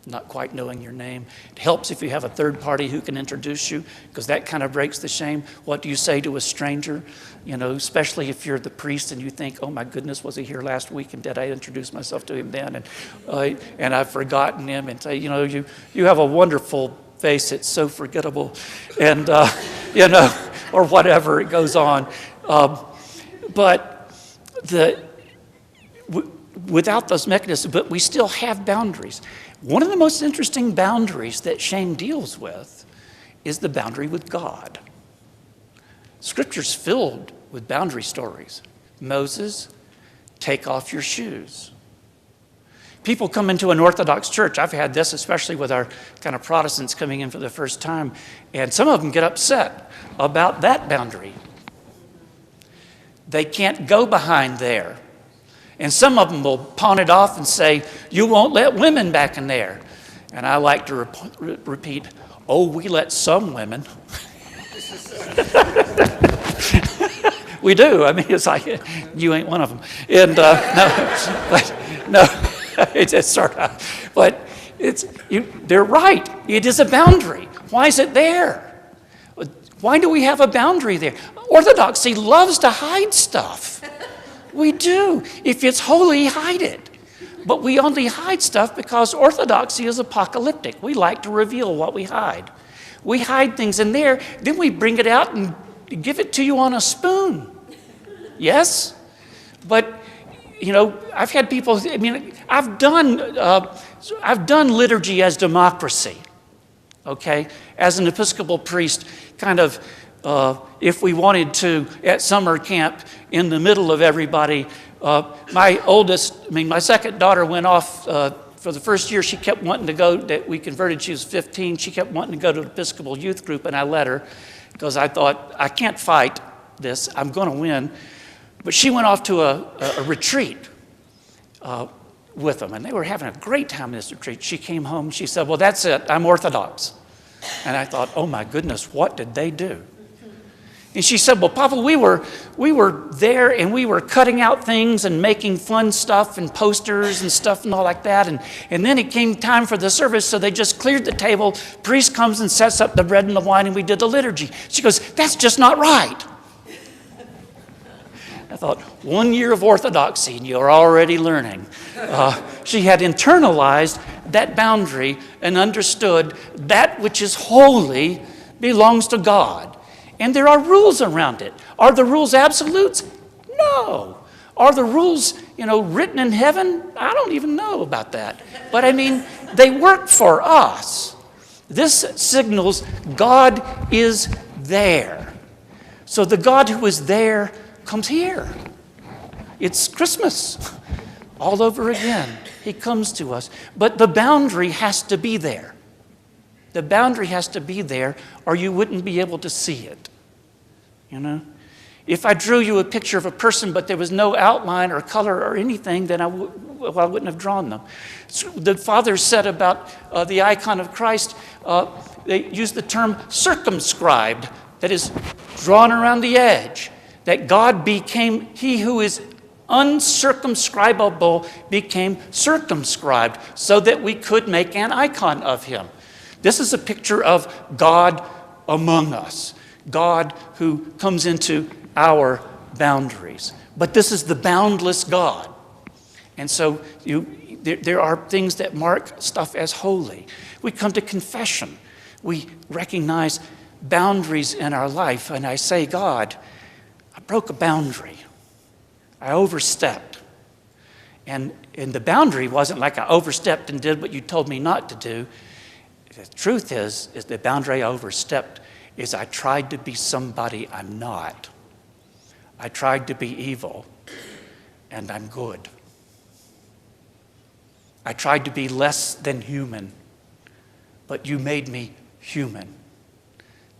not quite knowing your name. It helps if you have a third party who can introduce you, because that kind of breaks the shame. What do you say to a stranger? Especially if you're the priest and you think, oh my goodness, was he here last week? And did I introduce myself to him then? And I've forgotten him. And say, you have a wonderful face. It's so forgettable. And, or whatever, it goes on. But without those mechanisms, but we still have boundaries. One of the most interesting boundaries that shame deals with is the boundary with God. Scripture's filled with boundary stories. Moses, take off your shoes. People come into an Orthodox church. I've had this, especially with our kind of Protestants coming in for the first time, and some of them get upset about that boundary. They can't go behind there. And some of them will pawn it off and say, you won't let women back in there. And I like to repeat, oh, we let some women. We do. I mean, it's like, you ain't one of them. And it's sort of, but they're right. It is a boundary. Why is it there? Why do we have a boundary there? Orthodoxy loves to hide stuff. We do. If it's holy, hide it. But we only hide stuff because Orthodoxy is apocalyptic. We like to reveal what we hide. We hide things in there, then we bring it out and give it to you on a spoon. Yes? But, I've had people, I've done liturgy as democracy, okay? As an Episcopal priest, kind of, if we wanted to, at summer camp, in the middle of everybody, my second daughter went off for the first year. She kept wanting to go, that we converted, she was 15. She kept wanting to go to an Episcopal youth group, and I let her, because I thought, I can't fight this, I'm going to win. But she went off to a retreat with them, and they were having a great time in this retreat. She came home, she said, well, that's it, I'm Orthodox. And I thought, oh my goodness, what did they do? And she said, well, Papa, we were there and we were cutting out things and making fun stuff and posters and stuff and all like that. And then it came time for the service, so they just cleared the table. Priest comes and sets up the bread and the wine, and we did the liturgy. She goes, that's just not right. I thought, 1 year of Orthodoxy and you're already learning. She had internalized that boundary and understood that which is holy belongs to God. And there are rules around it. Are the rules absolutes? No. Are the rules, written in heaven? I don't even know about that. But they work for us. This signals God is there. So the God who is there comes here. It's Christmas all over again. He comes to us. But the boundary has to be there. The boundary has to be there, or you wouldn't be able to see it. If I drew you a picture of a person, but there was no outline or color or anything, then I wouldn't have drawn them. So the fathers said about the icon of Christ, they used the term circumscribed, that is, drawn around the edge. That God became, he who is uncircumscribable became circumscribed so that we could make an icon of him. This is a picture of God among us. God who comes into our boundaries. But this is the boundless God. And so there are things that mark stuff as holy. We come to confession. We recognize boundaries in our life. And I say, God, I broke a boundary. I overstepped. And the boundary wasn't like I overstepped and did what you told me not to do. The truth is the boundary I overstepped is I tried to be somebody I'm not. I tried to be evil, and I'm good. I tried to be less than human, but you made me human.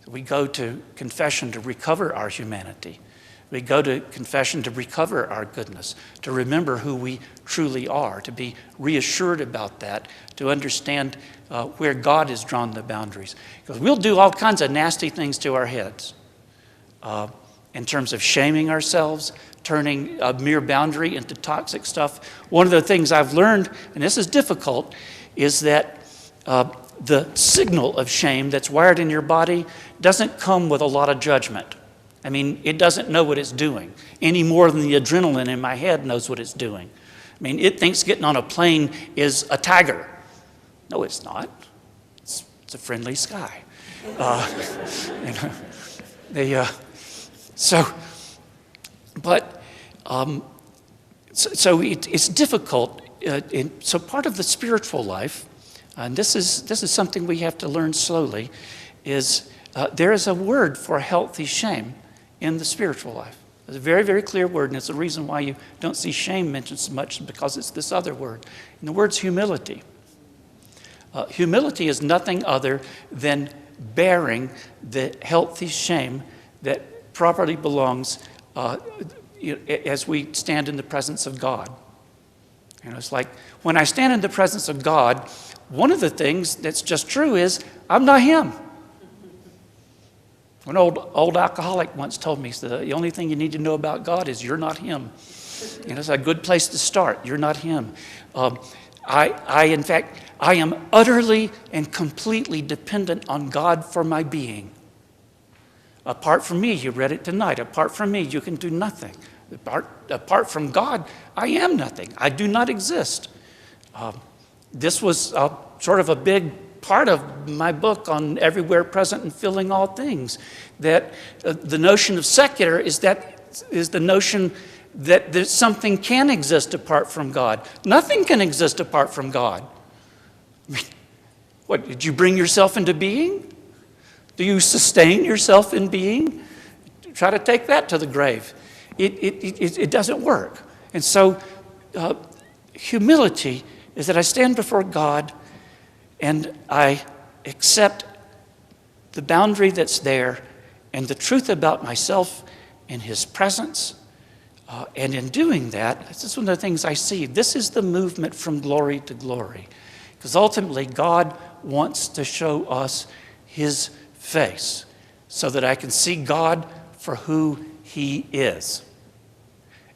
We go to confession to recover our humanity. We go to confession to recover our goodness, to remember who we truly are, to be reassured about that, to understand where God has drawn the boundaries. Because we'll do all kinds of nasty things to our heads in terms of shaming ourselves, turning a mere boundary into toxic stuff. One of the things I've learned, and this is difficult, is that the signal of shame that's wired in your body doesn't come with a lot of judgment. I mean, it doesn't know what it's doing any more than the adrenaline in my head knows what it's doing. I mean, it thinks getting on a plane is a tiger. No, it's not. It's a friendly sky. So it's difficult. So part of the spiritual life, and this is something we have to learn slowly, is there is a word for healthy shame in the spiritual life. It's a very, very clear word, and it's the reason why you don't see shame mentioned so much, because it's this other word. And the word's humility. Humility is nothing other than bearing the healthy shame that properly belongs as we stand in the presence of God. It's like when I stand in the presence of God, one of the things that's just true is I'm not him. An old alcoholic once told me, the only thing you need to know about God is you're not him. It's a good place to start. You're not him. In fact, I am utterly and completely dependent on God for my being. Apart from me, you read it tonight, apart from me, you can do nothing. Apart from God, I am nothing. I do not exist. This was sort of a big part of my book on everywhere present and filling all things. That the notion of secular is the notion that something can exist apart from God. Nothing can exist apart from God. I mean, what, did you bring yourself into being? Do you sustain yourself in being? Try to take that to the grave. It doesn't work. And so humility is that I stand before God and I accept the boundary that's there and the truth about myself in his presence. And in doing that, this is one of the things I see. This is the movement from glory to glory. Because ultimately, God wants to show us his face so that I can see God for who he is.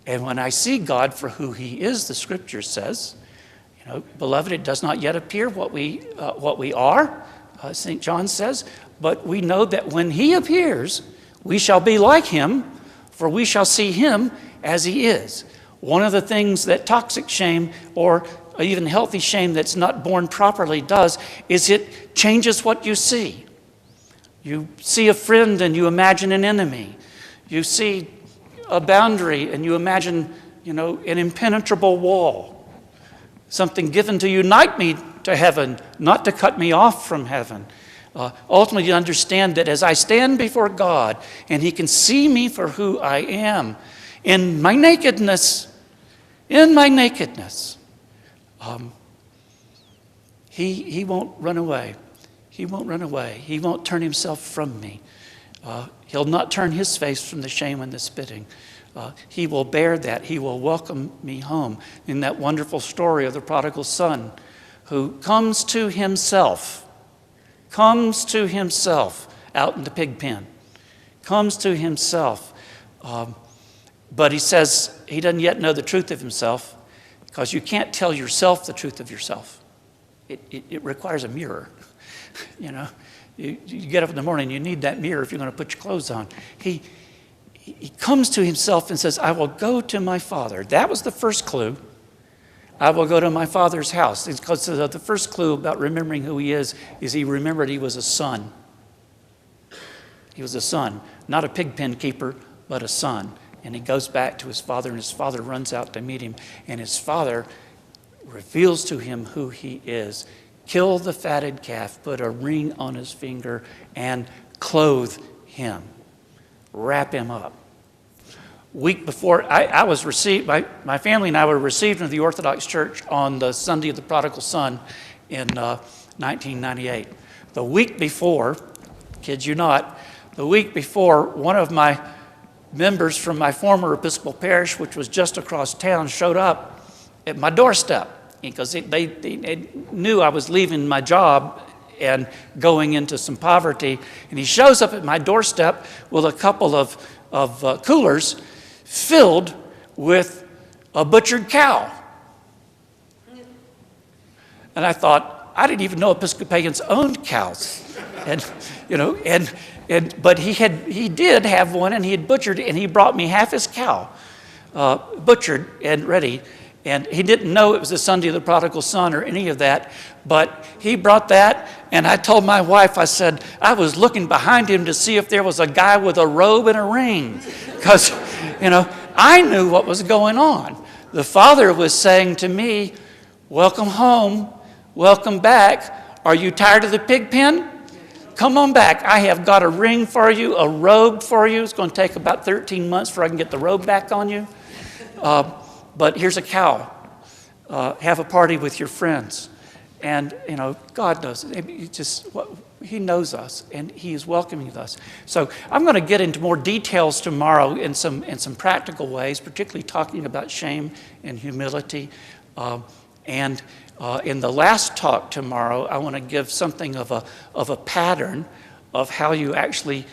And when I see God for who he is, the scripture says, beloved, it does not yet appear what we are, St. John says, but we know that when he appears, we shall be like him, for we shall see him as he is. One of the things that toxic shame or even healthy shame that's not born properly does is it changes what you see. You see a friend and you imagine an enemy. You see a boundary and you imagine, an impenetrable wall. Something given to unite me to heaven, not to cut me off from heaven. Ultimately, you understand that as I stand before God and he can see me for who I am, in my nakedness, he won't run away. He won't run away. He won't turn himself from me. He'll not turn his face from the shame and the spitting. He will bear that. He will welcome me home. In that wonderful story of the prodigal son who comes to himself out in the pig pen, comes to himself. But he says he doesn't yet know the truth of himself, because you can't tell yourself the truth of yourself. It requires a mirror. You know, you get up in the morning, you need that mirror if you're going to put your clothes on. He comes to himself and says, I will go to my father. That was the first clue. I will go to my father's house. It's because the first clue about remembering who he is he remembered he was a son. He was a son, not a pig pen keeper, but a son. And he goes back to his father, and his father runs out to meet him. And his father reveals to him who he is. Kill the fatted calf, put a ring on his finger, and clothe him. Wrap him up. Week before, I was received, my family and I were received into the Orthodox Church on the Sunday of the Prodigal Son in 1998. The week before, kid you not, the week before, one of my members from my former Episcopal parish, which was just across town, showed up at my doorstep because they knew I was leaving my job and going into some poverty. And he shows up at my doorstep with a couple of coolers filled with a butchered cow. And I thought, I didn't even know Episcopalians owned cows. But he did have one, and he had butchered it, and he brought me half his cow, butchered and ready. And he didn't know it was the Sunday of the Prodigal Son or any of that, but he brought that, and I told my wife, I said, I was looking behind him to see if there was a guy with a robe and a ring, because, I knew what was going on. The Father was saying to me, welcome home, welcome back. Are you tired of the pig pen? Come on back. I have got a ring for you, a robe for you. It's going to take about 13 months before I can get the robe back on you. But here's a cow. Have a party with your friends. And, God knows. He knows us, and he is welcoming us. So I'm going to get into more details tomorrow in some practical ways, particularly talking about shame and humility. And in the last talk tomorrow, I want to give something of a pattern of how you actually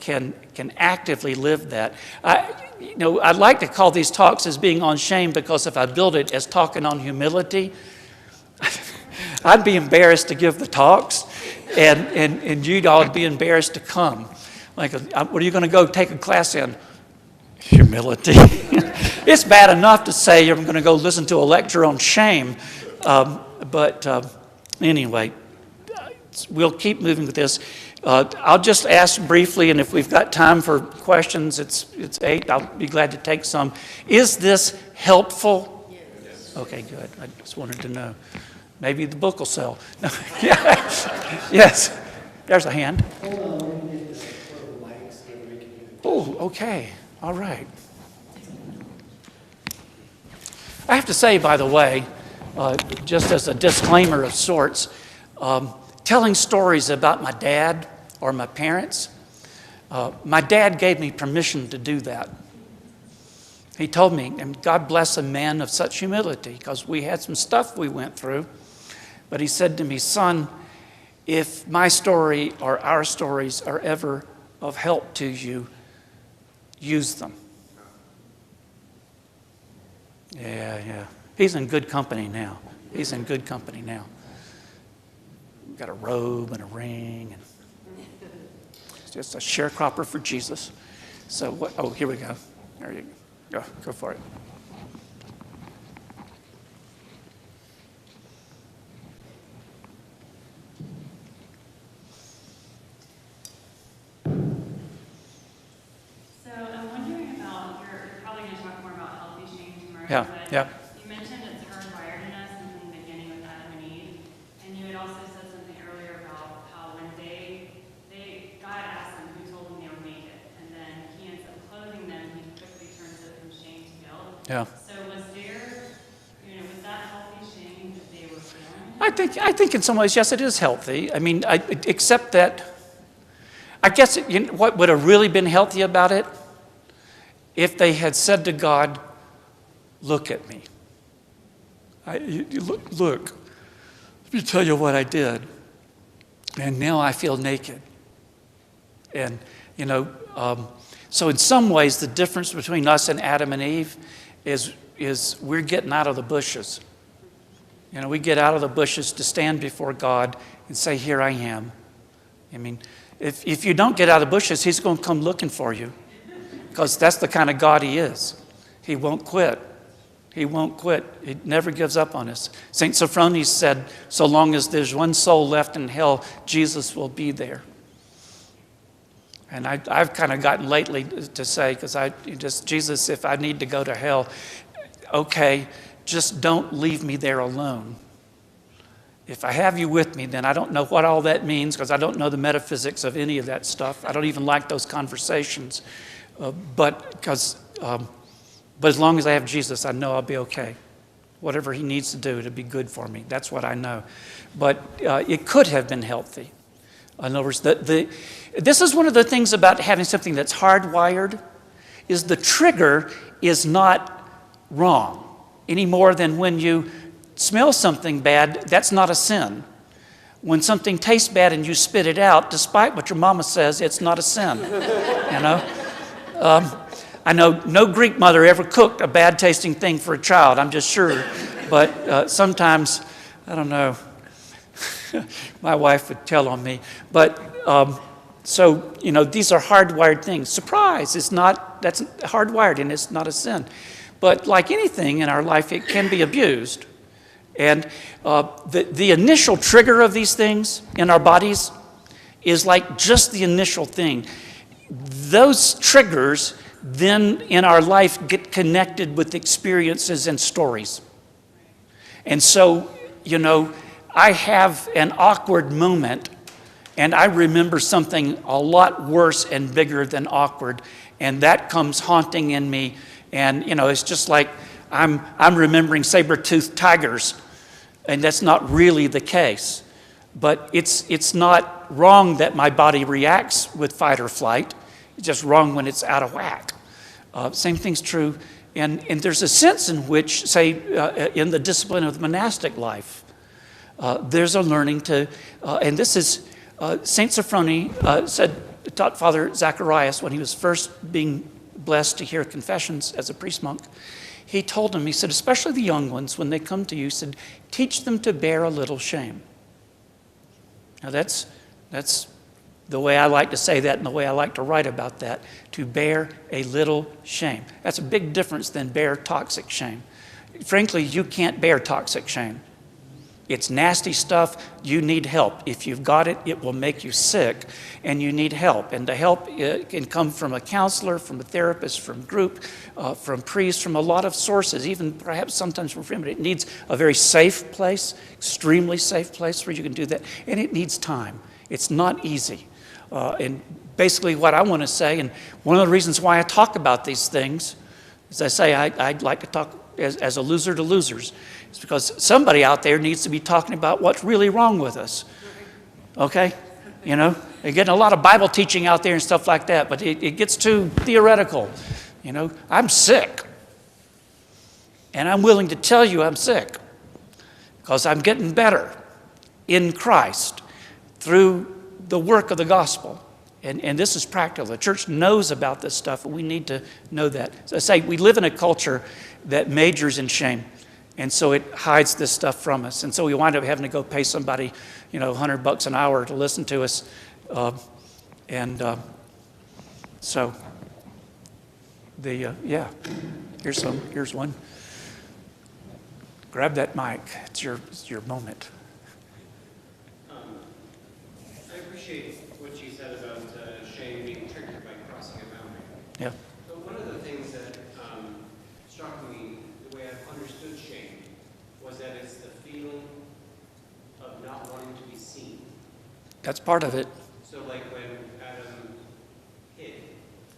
can actively live that. I'd like to call these talks as being on shame, because if I build it as talking on humility, I'd be embarrassed to give the talks, and you'd all be embarrassed to come. Like, what are you going to go take a class in? Humility. It's bad enough to say I'm going to go listen to a lecture on shame, but anyway, we'll keep moving with this. I'll just ask briefly, and if we've got time for questions, it's 8. I'll be glad to take some. Is this helpful? Yes. Okay, good. I just wanted to know. Maybe the book will sell. No. Yes. There's a hand. Oh, okay. All right. I have to say, by the way, just as a disclaimer of sorts, telling stories about my dad or my parents, my dad gave me permission to do that. He told me, and God bless a man of such humility, because we had some stuff we went through, but he said to me, son, if my story or our stories are ever of help to you, use them. Yeah. He's in good company now. He's got a robe and a ring, and it's just a sharecropper for Jesus. So what? Oh, here we go. There you go. Go for it. So I'm wondering about, you're probably going to talk more about healthy shame tomorrow. Yeah. You mentioned it's hardwired in us in the beginning with Adam and Eve, and you had also said something earlier about how when God asked them who told them they were naked, and then he ends up clothing them, he quickly turns it from shame to guilt. Yeah. So was that healthy shame that they were feeling? I think in some ways, yes, it is healthy. I mean, except that I guess what would have really been healthy about it? If they had said to God, look at me. Look, let me tell you what I did. And now I feel naked. And, so in some ways, the difference between us and Adam and Eve is we're getting out of the bushes. We get out of the bushes to stand before God and say, here I am. I mean, if you don't get out of the bushes, he's going to come looking for you, because that's the kind of God he is. He won't quit. He won't quit. He never gives up on us. St. Sophronius said, so long as there's one soul left in hell, Jesus will be there. And I've kind of gotten lately to say, because Jesus, if I need to go to hell, okay, just don't leave me there alone. If I have you with me, then I don't know what all that means, because I don't know the metaphysics of any of that stuff. I don't even like those conversations. But as long as I have Jesus, I know I'll be okay. Whatever he needs to do to be good for me, that's what I know. But it could have been healthy. In other words, this is one of the things about having something that's hardwired, is the trigger is not wrong any more than when you smell something bad, that's not a sin. When something tastes bad and you spit it out, despite what your mama says, it's not a sin. I know no Greek mother ever cooked a bad tasting thing for a child, I'm just sure. But sometimes, I don't know, my wife would tell on me. But so, these are hardwired things. Surprise, that's hardwired and it's not a sin. But like anything in our life, it can be abused. And the initial trigger of these things in our bodies is like just the initial thing. Those triggers then in our life get connected with experiences and stories. And so, I have an awkward moment, and I remember something a lot worse and bigger than awkward, and that comes haunting in me. And, it's just like I'm remembering saber-toothed tigers, and that's not really the case. But it's not wrong that my body reacts with fight or flight. It's just wrong when it's out of whack. Same thing's true. And there's a sense in which, say, in the discipline of the monastic life, there's a learning to, and this is, St. Sophrony taught Father Zacharias when he was first being blessed to hear confessions as a priest monk. He told him, he said, especially the young ones, when they come to you, he said, teach them to bear a little shame. Now that's the way I like to say that and the way I like to write about that, to bear a little shame. That's a big difference than bear toxic shame. Frankly, you can't bear toxic shame. It's nasty stuff. You need help. If you've got it, it will make you sick, and you need help. And the help can come from a counselor, from a therapist, from group, from priests, from a lot of sources, even perhaps sometimes from friends. But it needs a very safe place, extremely safe place where you can do that. And it needs time. It's not easy. And basically what I want to say, and one of the reasons why I talk about these things, as I say, I'd like to talk as a loser to losers. It's because somebody out there needs to be talking about what's really wrong with us. Okay? They're getting a lot of Bible teaching out there and stuff like that, but it gets too theoretical. I'm sick. And I'm willing to tell you I'm sick because I'm getting better in Christ through the work of the gospel. And this is practical. The church knows about this stuff, and we need to know that. So I say we live in a culture that majors in shame, and so it hides this stuff from us. And so we wind up having to go pay somebody, $100 an hour to listen to us. So here's one. Grab that mic. It's your moment. I appreciate what you said about shame being triggered by crossing a boundary. Yeah. But one of the things that struck me, the way I've understood shame, was that it's the feeling of not wanting to be seen. That's part of it. So like when Adam hid.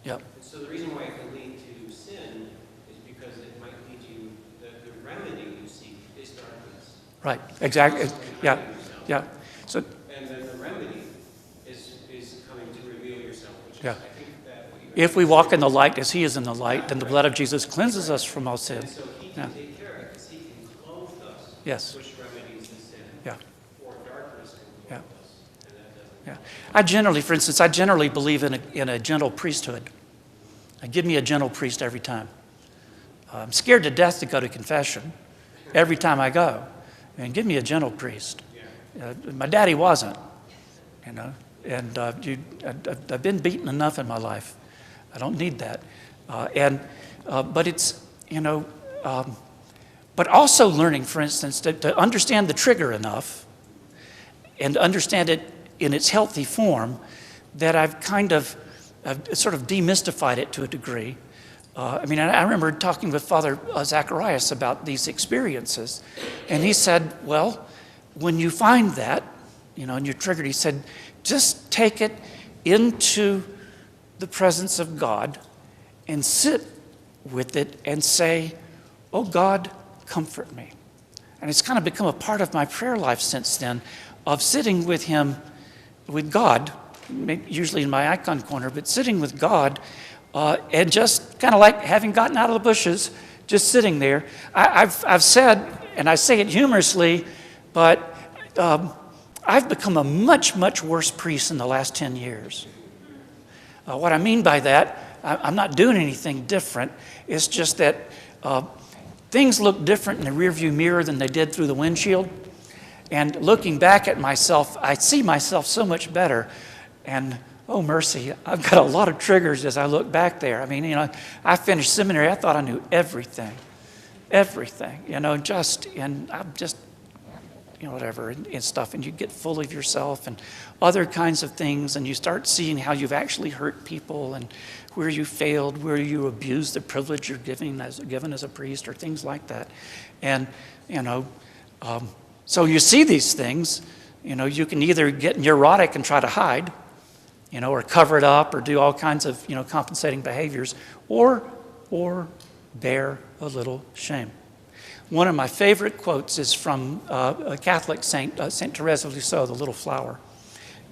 Yep. So the reason why it can lead to sin is because it might lead you, the remedy you seek is darkness. Right. Exactly. Yeah. Yeah. So. And then the remedy is coming to reveal Yeah. I think that what you If we walk in the light as he is in the light, then the blood of Jesus cleanses us from all sin. And so he Yeah. can take care of it because he can clothe us, Yes. which remedies the sin. Yeah. Or darkness can Yeah. clothe us, and that doesn't. Yeah. For instance, I generally believe in a gentle priesthood. Give me a gentle priest every time. I'm scared to death to go to confession every time I go. And give me a gentle priest. My daddy wasn't, and I've been beaten enough in my life. I don't need that. But it's, but also learning, for instance, to understand the trigger enough and to understand it in its healthy form that I've sort of demystified it to a degree. I remember talking with Father Zacharias about these experiences, and he said, well, when you find that, and you're triggered, he said, just take it into the presence of God and sit with it and say, oh God, comfort me. And it's kind of become a part of my prayer life since then, of sitting with him, with God, usually in my icon corner, but sitting with God, and just kind of like having gotten out of the bushes, just sitting there. I've said, and I say it humorously, but I've become a much, much worse priest in the last 10 years. What I mean by that, I'm not doing anything different. It's just that things look different in the rearview mirror than they did through the windshield. And looking back at myself, I see myself so much better. And oh, mercy, I've got a lot of triggers as I look back there. I finished seminary, I thought I knew everything, and I'm just, whatever, and stuff. And you get full of yourself and other kinds of things, and you start seeing how you've actually hurt people and where you failed, where you abused the privilege you're given as a priest or things like that. And, so you see these things, you can either get neurotic and try to hide, or cover it up or do all kinds of, compensating behaviors, or bear a little shame. One of my favorite quotes is from a Catholic saint, Saint Therese of Lisieux, the Little Flower,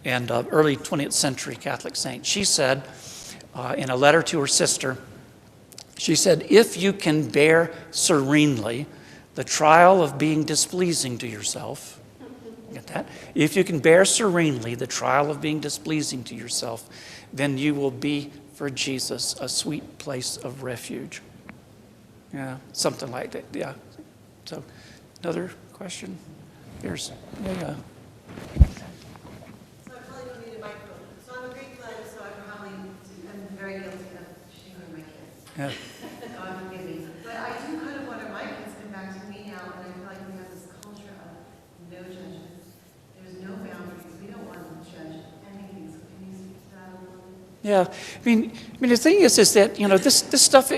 and early 20th century Catholic saint. She said, in a letter to her sister, she said, if you can bear serenely the trial of being displeasing to yourself, get that? If you can bear serenely the trial of being displeasing to yourself, then you will be for Jesus a sweet place of refuge. Yeah, something like that. Yeah. So, another question? Here's, yeah. So I probably don't need a microphone. So I'm a Greek lad, so I'm very guilty of shaming my kids. Yeah. God forgive me. But I do kind of wonder, my kids come back to me now, and I feel like we have this culture of no judgment. There's no boundaries. We don't want to judge anything. So can you speak to that a little bit? Yeah, the thing is that, this stuff,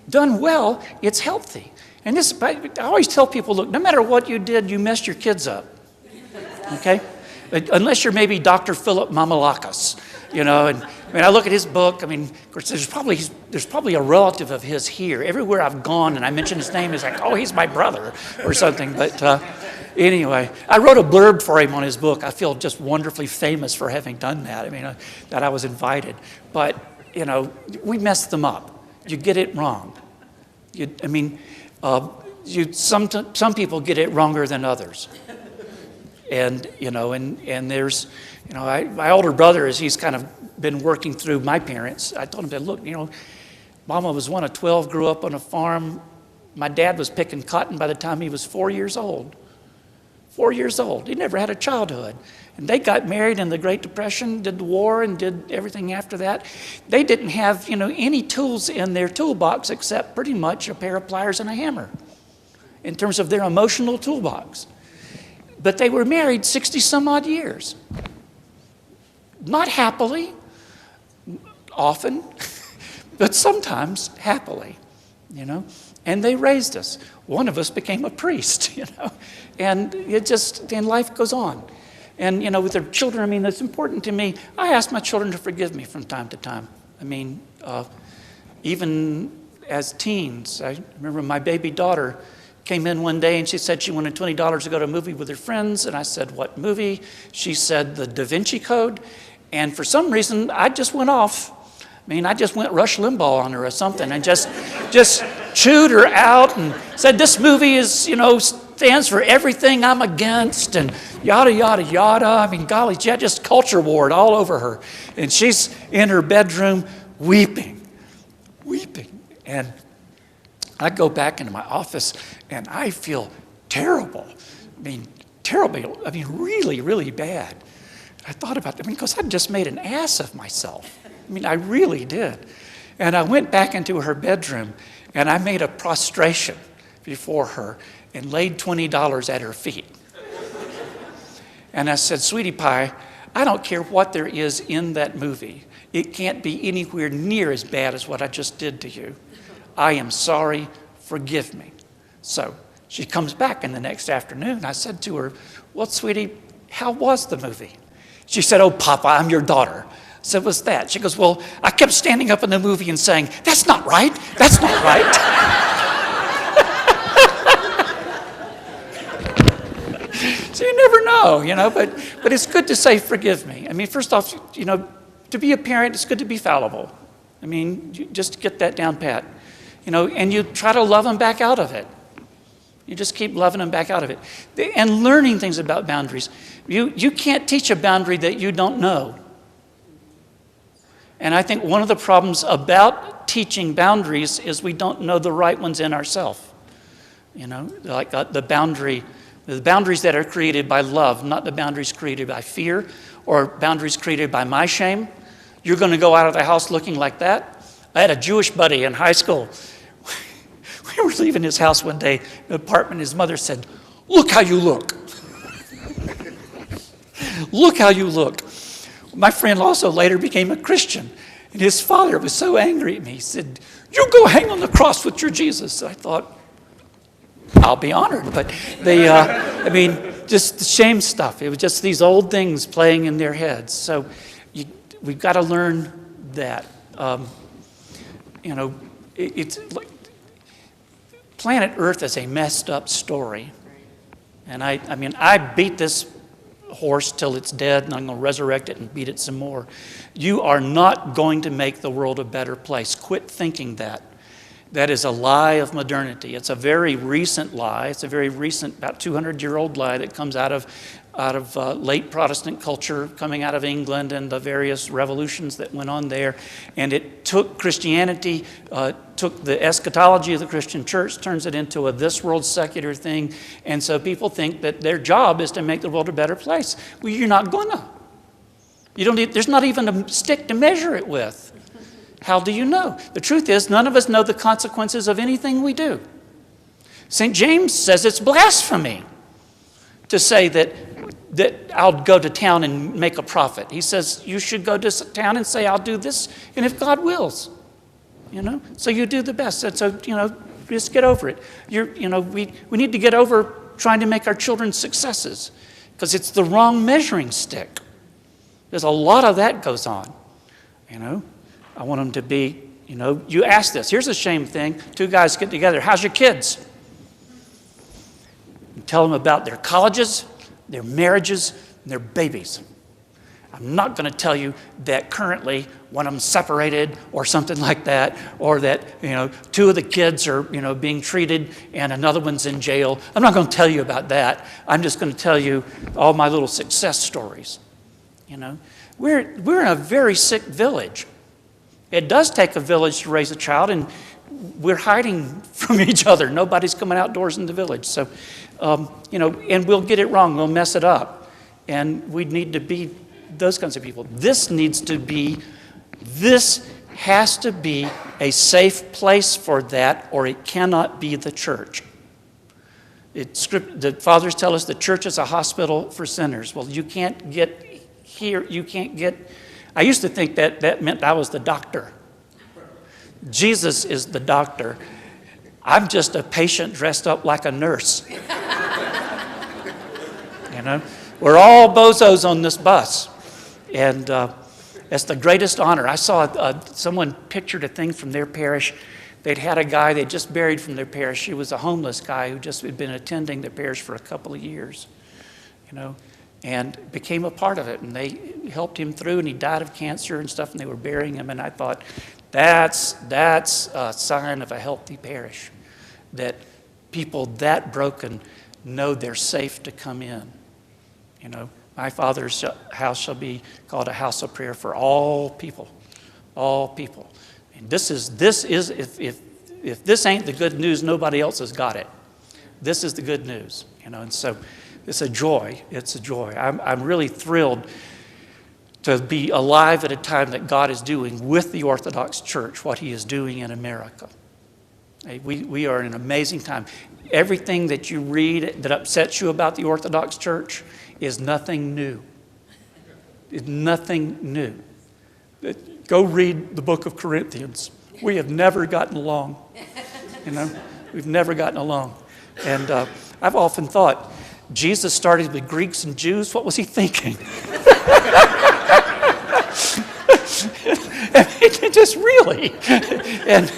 done well, it's healthy. And I always tell people, look, no matter what you did, you messed your kids up, okay? Unless you're maybe Dr. Philip Mamalakis, and I look at his book, of course, there's probably a relative of his here. Everywhere I've gone and I mention his name, it's like, oh, he's my brother or something. But anyway, I wrote a blurb for him on his book. I feel just wonderfully famous for having done that. That I was invited. But, we messed them up. You get it wrong. Some people get it wronger than others. And there's, my older brother, as he's kind of been working through my parents, I told him that, look, Mama was one of 12, grew up on a farm. My dad was picking cotton by the time he was 4 years old. 4 years old. He never had a childhood. And they got married in the Great Depression, did the war, and did everything after that. They didn't have, any tools in their toolbox except pretty much a pair of pliers and a hammer in terms of their emotional toolbox. But they were married 60 some odd years. Not happily, often, but sometimes happily, And they raised us. One of us became a priest, And then life goes on. And, with their children, that's important to me. I ask my children to forgive me from time to time. Even as teens, I remember my baby daughter came in one day and she said she wanted $20 to go to a movie with her friends. And I said, what movie? She said, the Da Vinci Code. And for some reason, I just went off. I mean, I just went Rush Limbaugh on her or something and just chewed her out and said, this movie is, stands for everything I'm against and yada, yada, yada. I mean, golly, just culture warred all over her. And she's in her bedroom weeping. And I go back into my office and I feel terrible. I mean, terrible. I mean, really, really bad. I thought about that because I just made an ass of myself. I mean, I really did. And I went back into her bedroom and I made a prostration before her and laid $20 at her feet. And I said, sweetie pie, I don't care what there is in that movie. It can't be anywhere near as bad as what I just did to you. I am sorry, forgive me. So she comes back in the next afternoon. I said to her, well, sweetie, how was the movie? She said, oh, Papa, I'm your daughter. I said, what's that? She goes, well, I kept standing up in the movie and saying, that's not right, that's not right. So you never know, but it's good to say, forgive me. I mean, first off, to be a parent, it's good to be fallible. I mean, just get that down pat. And you try to love them back out of it. You just keep loving them back out of it. And learning things about boundaries. You can't teach a boundary that you don't know. And I think one of the problems about teaching boundaries is we don't know the right ones in ourselves. Like the boundaries that are created by love, not the boundaries created by fear or boundaries created by my shame. You're going to go out of the house looking like that? I had a Jewish buddy in high school. We were leaving his house one day, the apartment, his mother said, look how you look. Look how you look. My friend also later became a Christian, and his father was so angry at me. He said, you go hang on the cross with your Jesus. I thought, I'll be honored. But just the shame stuff. It was just these old things playing in their heads. So we've got to learn that. It's like planet Earth is a messed up story. And I beat this horse till it's dead, and I'm going to resurrect it and beat it some more. You are not going to make the world a better place. Quit thinking that. That is a lie of modernity. It's a very recent lie. It's a very recent, about 200-year-old lie that comes out of late Protestant culture, coming out of England and the various revolutions that went on there. And it took Christianity, took the eschatology of the Christian church, turns it into a this world secular thing. And so people think that their job is to make the world a better place. Well, you're not gonna. There's not even a stick to measure it with. How do you know? The truth is, none of us know the consequences of anything we do. St. James says it's blasphemy to say that I'll go to town and make a profit. He says you should go to town and say, I'll do this, and if God wills, so you do the best. So, just get over it. We need to get over trying to make our children successes because it's the wrong measuring stick. There's a lot of that goes on, I want them to be, you ask this. Here's a shame thing. Two guys get together. How's your kids? You tell them about their colleges, their marriages, and their babies. I'm not going to tell you that currently one of them separated or something like that, or that, two of the kids are, being treated and another one's in jail. I'm not going to tell you about that. I'm just going to tell you all my little success stories. We're in a very sick village. It does take a village to raise a child, and we're hiding from each other. Nobody's coming outdoors in the village. So, and we'll get it wrong. We'll mess it up. And we need to be those kinds of people. This has to be a safe place for that, or it cannot be the church. The fathers tell us the church is a hospital for sinners. Well, you can't get here. I used to think that meant I was the doctor. Jesus is the doctor. I'm just a patient dressed up like a nurse. We're all bozos on this bus. And it's the greatest honor. I saw someone pictured a thing from their parish. They'd had a guy they just buried from their parish. He was a homeless guy who just had been attending their parish for a couple of years. and became a part of it. And they helped him through, and he died of cancer and stuff, and they were burying him. And I thought, that's a sign of a healthy parish, that people that broken know they're safe to come in. You know, my Father's house shall be called a house of prayer for all people, all people. And this is if this ain't the good news, nobody else has got it. This is the good news, you know. And so it's a joy. It's a joy. I'm really thrilled to be alive at a time that God is doing with the Orthodox Church what He is doing in America. We are in an amazing time. Everything that you read that upsets you about the Orthodox Church is nothing new. It's nothing new. Go read the book of Corinthians. We have never gotten along. You know, we've never gotten along. And I've often thought, Jesus started with Greeks and Jews. What was He thinking? I mean, just really. And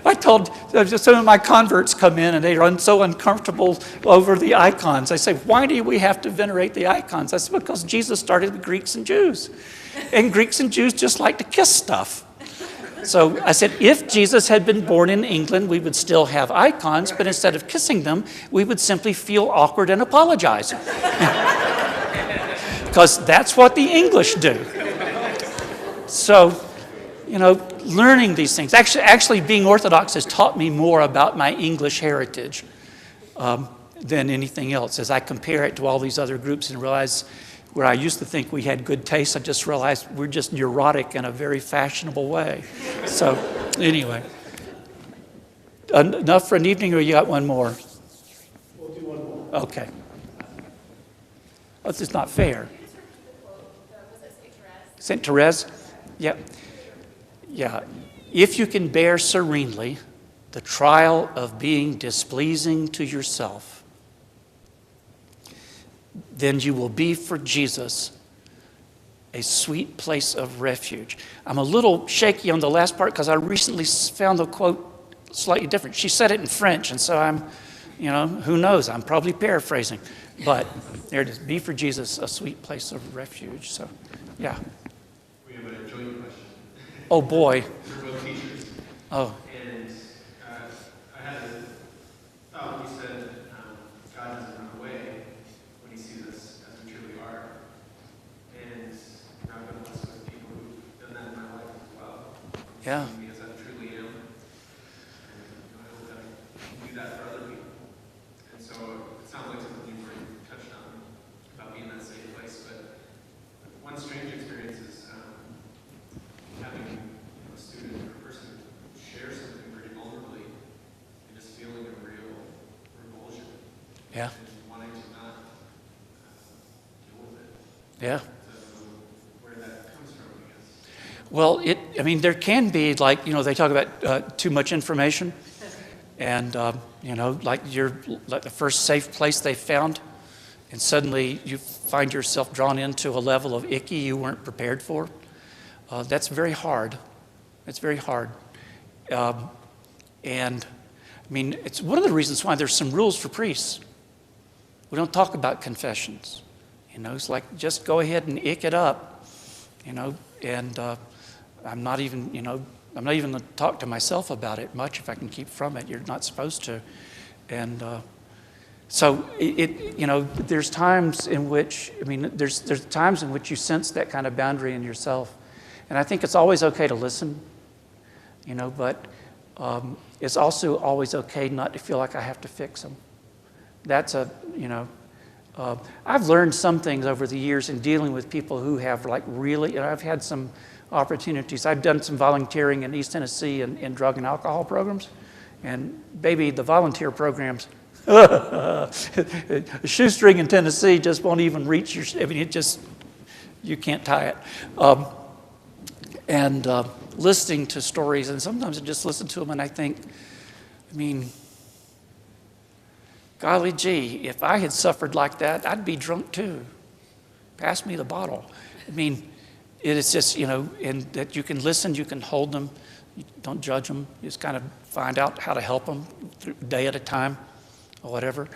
I told some of my converts come in and they are so uncomfortable over the icons. I say, why do we have to venerate the icons? I said, because Jesus started with Greeks and Jews. And Greeks and Jews just like to kiss stuff. So I said, if Jesus had been born in England, we would still have icons, but instead of kissing them, we would simply feel awkward and apologize. Because that's what the English do. So, you know, learning these things. Actually, being Orthodox has taught me more about my English heritage than anything else. As I compare it to all these other groups and realize where I used to think we had good taste, I just realized we're just neurotic in a very fashionable way. So, anyway. Enough for an evening, or you got one more? We'll do one more. Okay. This is not fair. St. Therese? Yep. Yeah. If you can bear serenely the trial of being displeasing to yourself, then you will be for Jesus a sweet place of refuge. I'm a little shaky on the last part because I recently found the quote slightly different. She said it in French, and so I'm, you know, who knows? I'm probably paraphrasing. But there it is. Be for Jesus a sweet place of refuge. So, yeah. We have a joint question. Oh, boy. We're both teachers. Oh. And I had a thought. You said God doesn't run away when He sees us as we truly are. And I've been blessed with people who've done that in my life as well. Yeah. See me as I truly am. And I hope that I can do that for other people. And so it sounds like something you've already touched on about being in that safe place. But one strange experience is having a student or a person share something pretty vulnerably and just feeling a real revulsion. Yeah. And wanting to not deal with it. Yeah. So where that comes from, I guess. Well, I mean, there can be, like, you know, they talk about too much information. And, you know, like the first safe place they found, and suddenly you find yourself drawn into a level of icky you weren't prepared for. That's very hard. It's very hard. And, I mean, it's one of the reasons why there's some rules for priests. We don't talk about confessions. You know, it's like, just go ahead and ick it up, you know, and I'm not even going to talk to myself about it much if I can keep from it. You're not supposed to. And so, you know, there's times in which, I mean, there's times in which you sense that kind of boundary in yourself. And I think it's always okay to listen, you know, but it's also always okay not to feel like I have to fix them. That's you know, I've learned some things over the years in dealing with people who have, like, really, I've had some opportunities. I've done some volunteering in East Tennessee in drug and alcohol programs. And baby, the volunteer programs, a shoestring in Tennessee just won't even reach your, I mean, it just, you can't tie it. And listening to stories, and sometimes I just listen to them and I think, I mean, golly gee, if I had suffered like that, I'd be drunk too. Pass me the bottle. I mean, it is just, you know, and that you can listen, you can hold them, you don't judge them, you just kind of find out how to help them through a day at a time or whatever.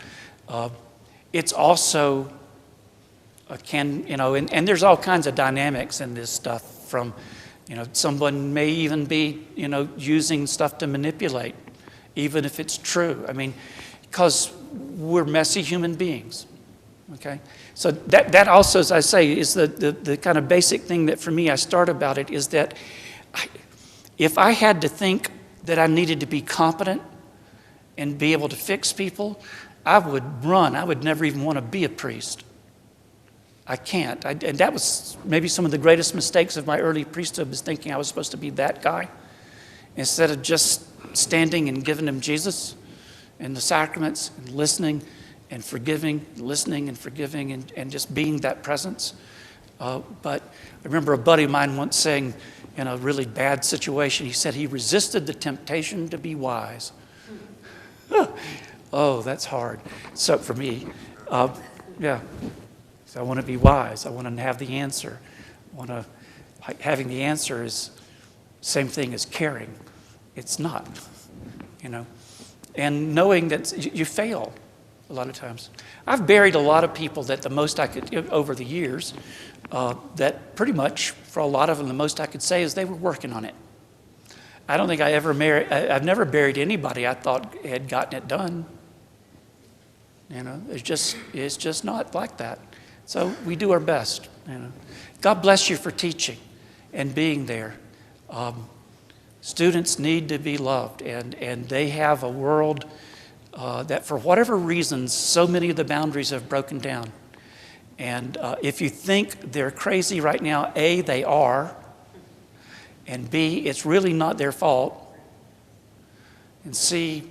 It's also and there's all kinds of dynamics in this stuff from, someone may even be, using stuff to manipulate, even if it's true. I mean, because we're messy human beings, okay? So that also, as I say, is the kind of basic thing that for me I start about it is that if I had to think that I needed to be competent and be able to fix people, I would run. I would never even want to be a priest. I can't. And that was maybe some of the greatest mistakes of my early priesthood, was thinking I was supposed to be that guy instead of just standing and giving them Jesus and the sacraments and listening and forgiving, listening and forgiving, and just being that presence. But I remember a buddy of mine once saying, in a really bad situation, he said he resisted the temptation to be wise. Oh, that's hard. So for me, yeah. So I want to be wise. I want to have the answer. Having the answer is same thing as caring. It's not, And knowing that you fail a lot of times. I've buried a lot of people that the most I could, over the years, that pretty much, for a lot of them, the most I could say is they were working on it. I don't think I've never buried anybody I thought had gotten it done. It's just not like that. So we do our best. God bless you for teaching and being there. Students need to be loved, and they have a world that, for whatever reasons, so many of the boundaries have broken down. And if you think they're crazy right now, A, they are, and B, it's really not their fault, and C,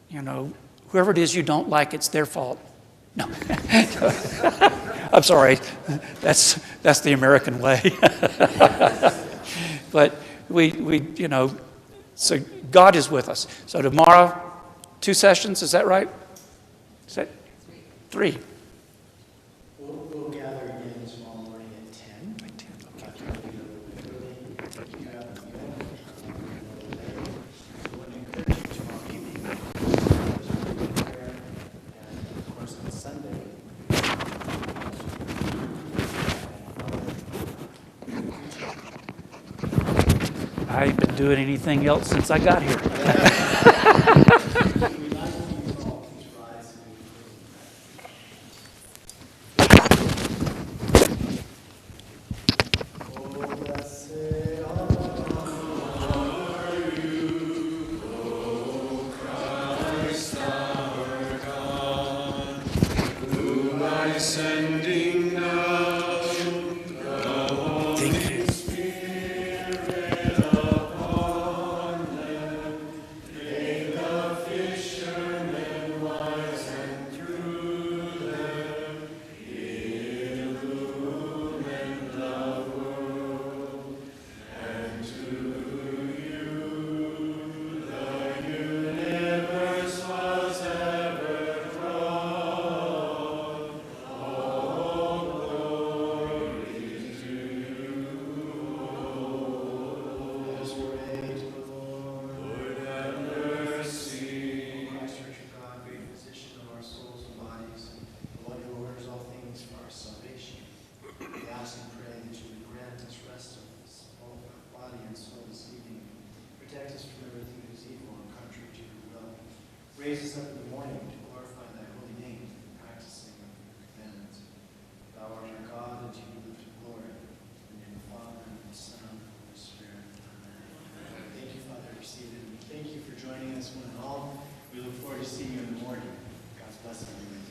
whoever it is you don't like, it's their fault. No. I'm sorry. That's the American way. But so God is with us. So tomorrow, 2 sessions, is that right? Is that 3? We'll gather again tomorrow morning at 10. I want to encourage you tomorrow evening. Prayer, and of course on Sunday. I ain't been doing anything else since I got here. Sending down the Holy Spirit upon them, make the fishermen wise and through them illumine the world. And to you the universe was ever drawn. Protect us from everything that is evil and contrary to your will. Raise us up in the morning to glorify thy holy name, practicing of your commandments. Thou art our God, and to you lift glory. In the name of the Father, and the Son, and the Holy Spirit. Amen. Thank you, Father, for seeing. Thank you for joining us, one and all. We look forward to seeing you in the morning. God's blessing be with you.